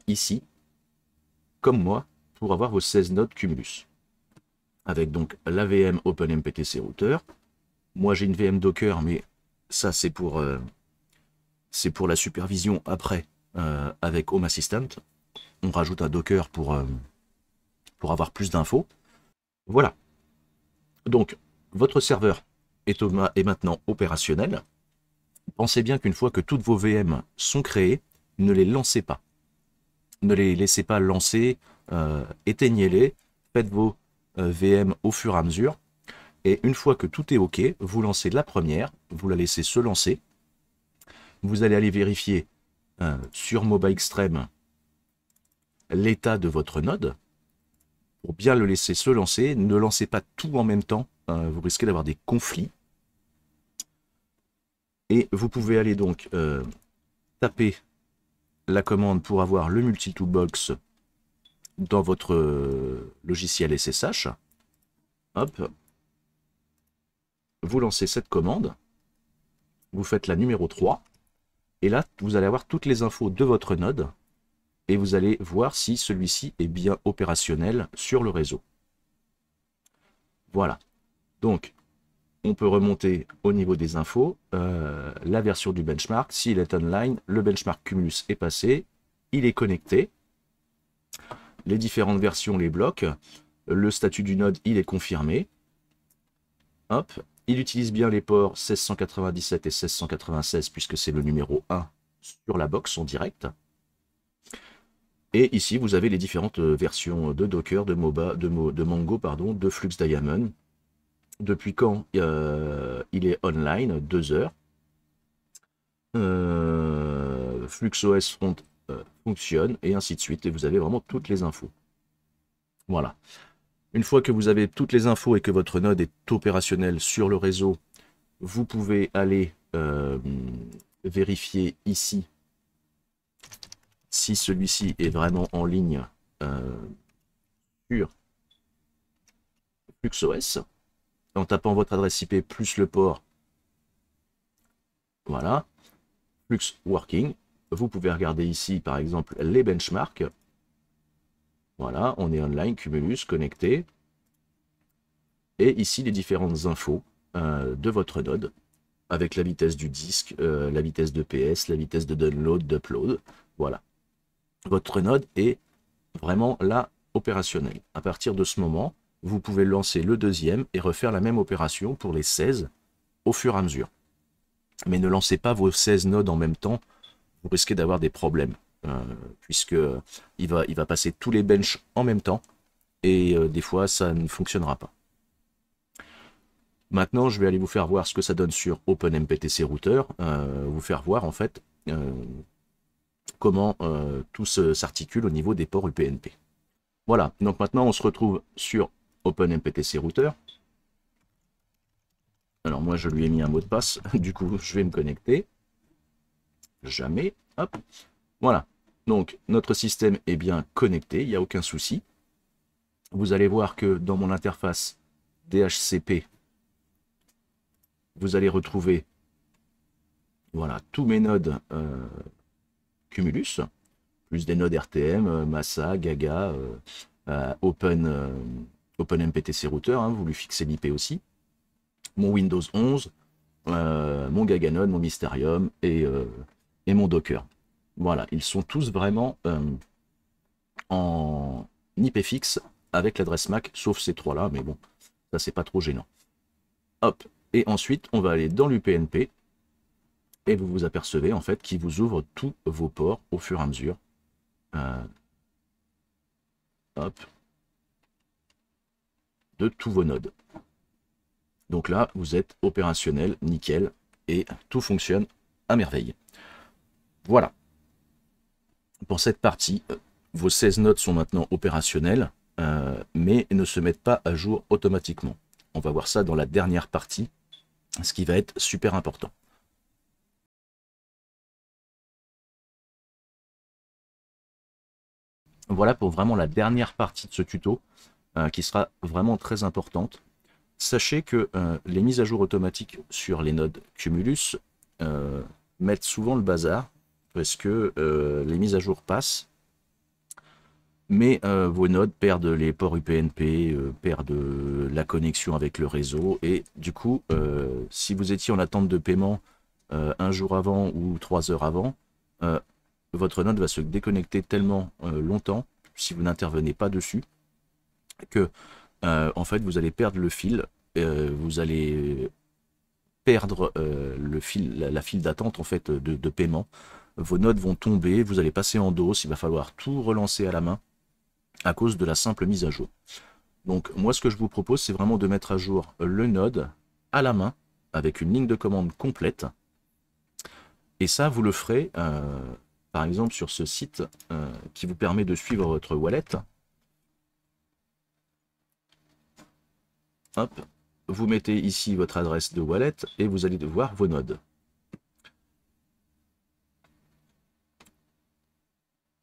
ici, comme moi, pour avoir vos 16 nodes Cumulus. Avec donc la VM OpenMPTC Router. Moi j'ai une VM Docker, mais ça c'est pour la supervision après avec Home Assistant. On rajoute un Docker pour avoir plus d'infos. Voilà. Donc, votre serveur est maintenant opérationnel. Pensez bien qu'une fois que toutes vos VM sont créées, ne les lancez pas. Ne les laissez pas lancer, éteignez-les, faites vos VM au fur et à mesure. Et une fois que tout est OK, vous lancez la première, vous la laissez se lancer. Vous allez aller vérifier sur MobaXtreme l'état de votre node. Pour bien le laisser se lancer, ne lancez pas tout en même temps, vous risquez d'avoir des conflits. Et vous pouvez aller donc taper la commande pour avoir le Multi-Toolbox dans votre logiciel SSH. Hop. Vous lancez cette commande, vous faites la numéro 3, et là, vous allez avoir toutes les infos de votre node, et vous allez voir si celui-ci est bien opérationnel sur le réseau. Voilà. Donc, on peut remonter au niveau des infos, la version du benchmark. S'il est online, le benchmark Cumulus est passé, il est connecté. Les différentes versions les bloquent. Le statut du node, il est confirmé. Hop. Il utilise bien les ports 1697 et 1696 puisque c'est le numéro 1 sur la box en direct. Et ici, vous avez les différentes versions de Docker, de Mongo, pardon, de Flux Diamond. Depuis quand il est online, 2 heures. FluxOS Front fonctionne, et ainsi de suite. Et vous avez vraiment toutes les infos. Voilà. Une fois que vous avez toutes les infos et que votre node est opérationnel sur le réseau, vous pouvez aller vérifier ici si celui-ci est vraiment en ligne sur FluxOS. En tapant votre adresse IP plus le port, voilà, Flux Working. Vous pouvez regarder ici, par exemple, les benchmarks. Voilà, on est online, Cumulus, connecté. Et ici, les différentes infos de votre node, avec la vitesse du disque, la vitesse de PS, la vitesse de download, d'upload. Voilà. Votre node est vraiment là, opérationnel. À partir de ce moment, vous pouvez lancer le deuxième et refaire la même opération pour les 16 au fur et à mesure. Mais ne lancez pas vos 16 nodes en même temps, vous risquez d'avoir des problèmes, puisque il va passer tous les benches en même temps, et des fois ça ne fonctionnera pas. Maintenant, je vais aller vous faire voir ce que ça donne sur OpenMPTC Router, vous faire voir en fait comment tout s'articule au niveau des ports UPnP. Voilà, donc maintenant on se retrouve sur OpenMPTC Router. Alors moi je lui ai mis un mot de passe, du coup je vais me connecter. Jamais, hop, voilà. Donc notre système est bien connecté, il n'y a aucun souci. Vous allez voir que dans mon interface DHCP, vous allez retrouver voilà, tous mes nodes Cumulus, plus des nodes RTM, Massa, Gaga, OpenMPTC Router, hein, vous lui fixez l'IP aussi. Mon Windows 11, mon Gaganode, mon Mysterium et mon Docker. Voilà, ils sont tous vraiment en IP fixe avec l'adresse MAC, sauf ces trois-là, mais bon, ça c'est pas trop gênant. Hop, et ensuite on va aller dans l'UPnP, et vous vous apercevez en fait qu'il vous ouvre tous vos ports au fur et à mesure. Hop, de tous vos nodes. Donc là, vous êtes opérationnel, nickel, et tout fonctionne à merveille. Voilà. Pour cette partie, vos 16 nodes sont maintenant opérationnels, mais ne se mettent pas à jour automatiquement. On va voir ça dans la dernière partie, ce qui va être super important. Voilà pour vraiment la dernière partie de ce tuto, qui sera vraiment très importante. Sachez que les mises à jour automatiques sur les nodes Cumulus mettent souvent le bazar, parce que les mises à jour passent, mais vos nodes perdent les ports UPnP, perdent la connexion avec le réseau, et du coup, si vous étiez en attente de paiement un jour avant ou 3 heures avant, votre node va se déconnecter tellement longtemps, si vous n'intervenez pas dessus, que en fait vous allez perdre le fil, vous allez perdre la file d'attente en fait de paiement. Vos nodes vont tomber, vous allez passer en DOS, il va falloir tout relancer à la main à cause de la simple mise à jour. Donc moi ce que je vous propose, c'est vraiment de mettre à jour le node à la main avec une ligne de commande complète, et ça vous le ferez par exemple sur ce site qui vous permet de suivre votre wallet. Hop, vous mettez ici votre adresse de wallet et vous allez voir vos nodes.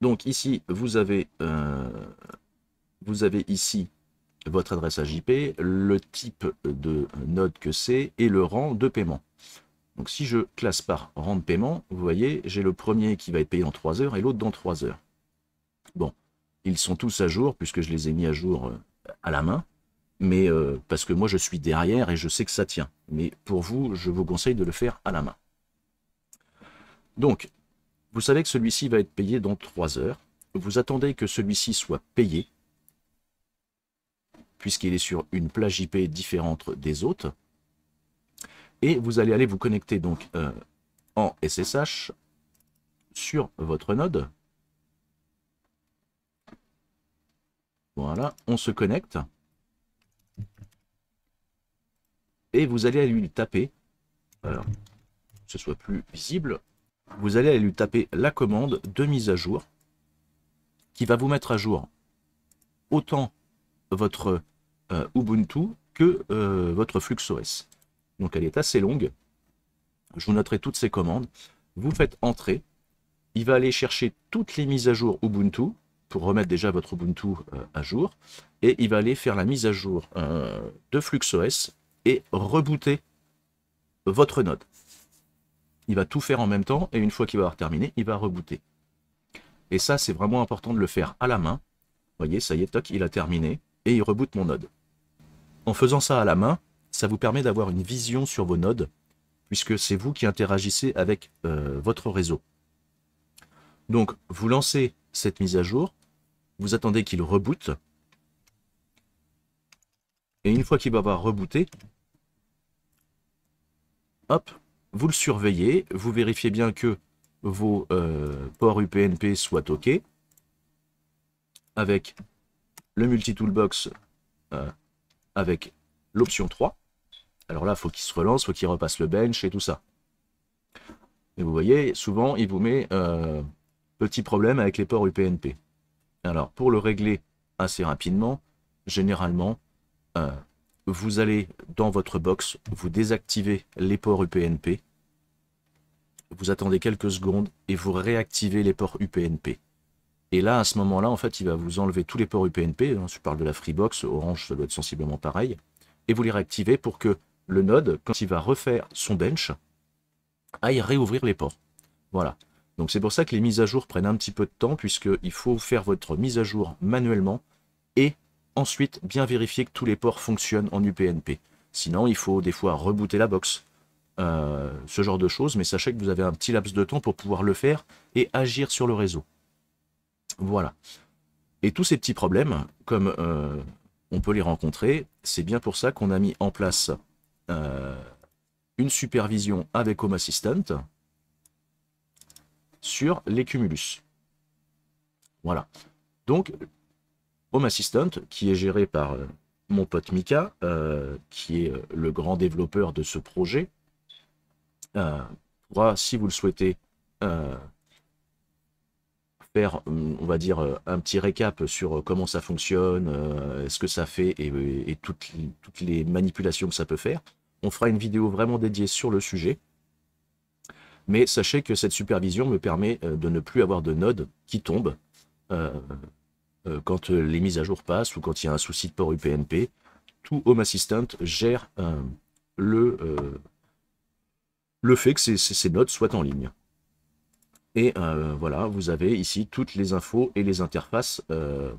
Donc ici, vous avez ici votre adresse AJP, le type de node que c'est et le rang de paiement. Donc si je classe par rang de paiement, vous voyez, j'ai le premier qui va être payé dans 3 heures et l'autre dans 3 heures. Bon, ils sont tous à jour puisque je les ai mis à jour à la main. mais parce que moi je suis derrière et je sais que ça tient. Mais pour vous, je vous conseille de le faire à la main. Donc, vous savez que celui-ci va être payé dans 3 heures. Vous attendez que celui-ci soit payé, puisqu'il est sur une plage IP différente des autres. Et vous allez aller vous connecter donc en SSH sur votre node. Voilà, on se connecte. Et vous allez lui taper, alors, que ce soit plus visible, vous allez lui taper la commande de mise à jour qui va vous mettre à jour autant votre Ubuntu que votre FluxOS. Donc elle est assez longue. Je vous noterai toutes ces commandes. Vous faites entrer. Il va aller chercher toutes les mises à jour Ubuntu pour remettre déjà votre Ubuntu à jour. Et il va aller faire la mise à jour de FluxOS et rebooter votre node. Il va tout faire en même temps et une fois qu'il va avoir terminé, il va rebooter. Et ça, c'est vraiment important de le faire à la main. Vous voyez, ça y est, toc, il a terminé et il reboot mon node. En faisant ça à la main, ça vous permet d'avoir une vision sur vos nodes puisque c'est vous qui interagissez avec votre réseau. Donc, vous lancez cette mise à jour, vous attendez qu'il reboote, et une fois qu'il va avoir rebooté, hop, vous le surveillez, vous vérifiez bien que vos ports UPnP soient OK, avec le multi-toolbox, avec l'option 3. Alors là, il faut qu'il se relance, il faut qu'il repasse le bench et tout ça. Et vous voyez, souvent, il vous met petit problème avec les ports UPnP. Alors, pour le régler assez rapidement, généralement, vous allez dans votre box, vous désactivez les ports UPnP, vous attendez quelques secondes et vous réactivez les ports UPnP. Et là, à ce moment-là, en fait, il va vous enlever tous les ports UPnP. Je parle de la Freebox, Orange, ça doit être sensiblement pareil. Et vous les réactivez pour que le node, quand il va refaire son bench, aille réouvrir les ports. Voilà. Donc c'est pour ça que les mises à jour prennent un petit peu de temps, puisqu'il faut faire votre mise à jour manuellement et ensuite bien vérifier que tous les ports fonctionnent en UPnP. Sinon, il faut des fois rebooter la box. Ce genre de choses, mais sachez que vous avez un petit laps de temps pour pouvoir le faire et agir sur le réseau. Voilà. Et tous ces petits problèmes, comme on peut les rencontrer, c'est bien pour ça qu'on a mis en place une supervision avec Home Assistant sur les Cumulus. Voilà. Donc, Home Assistant, qui est géré par mon pote Mika, qui est le grand développeur de ce projet, pourra, si vous le souhaitez, faire, on va dire, un petit récap sur comment ça fonctionne, ce que ça fait et toutes les manipulations que ça peut faire. On fera une vidéo vraiment dédiée sur le sujet. Mais sachez que cette supervision me permet de ne plus avoir de nodes qui tombent quand les mises à jour passent ou quand il y a un souci de port UPnP. Tout Home Assistant gère le fait que ces nodes soient en ligne. Et voilà, vous avez ici toutes les infos et les interfaces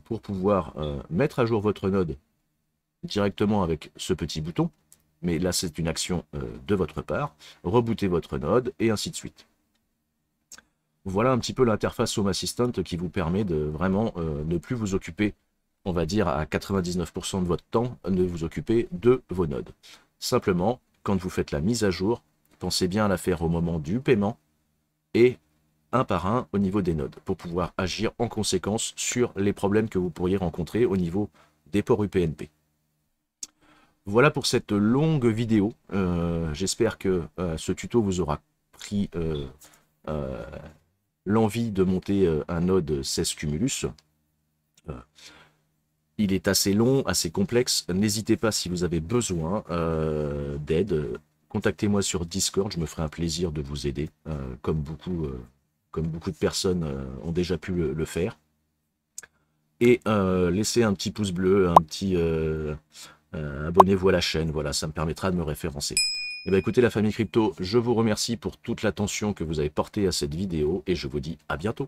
pour pouvoir mettre à jour votre node directement avec ce petit bouton. Mais là, c'est une action de votre part. Rebooter votre node et ainsi de suite. Voilà un petit peu l'interface Home Assistant qui vous permet de vraiment ne plus vous occuper, on va dire à 99% de votre temps, de vous occuper de vos nodes. Simplement, quand vous faites la mise à jour, pensez bien à la faire au moment du paiement et un par un au niveau des nodes pour pouvoir agir en conséquence sur les problèmes que vous pourriez rencontrer au niveau des ports UPnP. Voilà pour cette longue vidéo. J'espère que ce tuto vous aura pris l'envie de monter un node 16 Cumulus. Il est assez long, assez complexe. N'hésitez pas si vous avez besoin d'aide. Contactez-moi sur Discord, je me ferai un plaisir de vous aider, comme beaucoup de personnes ont déjà pu le faire. Et laissez un petit pouce bleu, un petit abonnez-vous à la chaîne, voilà, ça me permettra de me référencer. Et bien écoutez la famille crypto, je vous remercie pour toute l'attention que vous avez portée à cette vidéo et je vous dis à bientôt.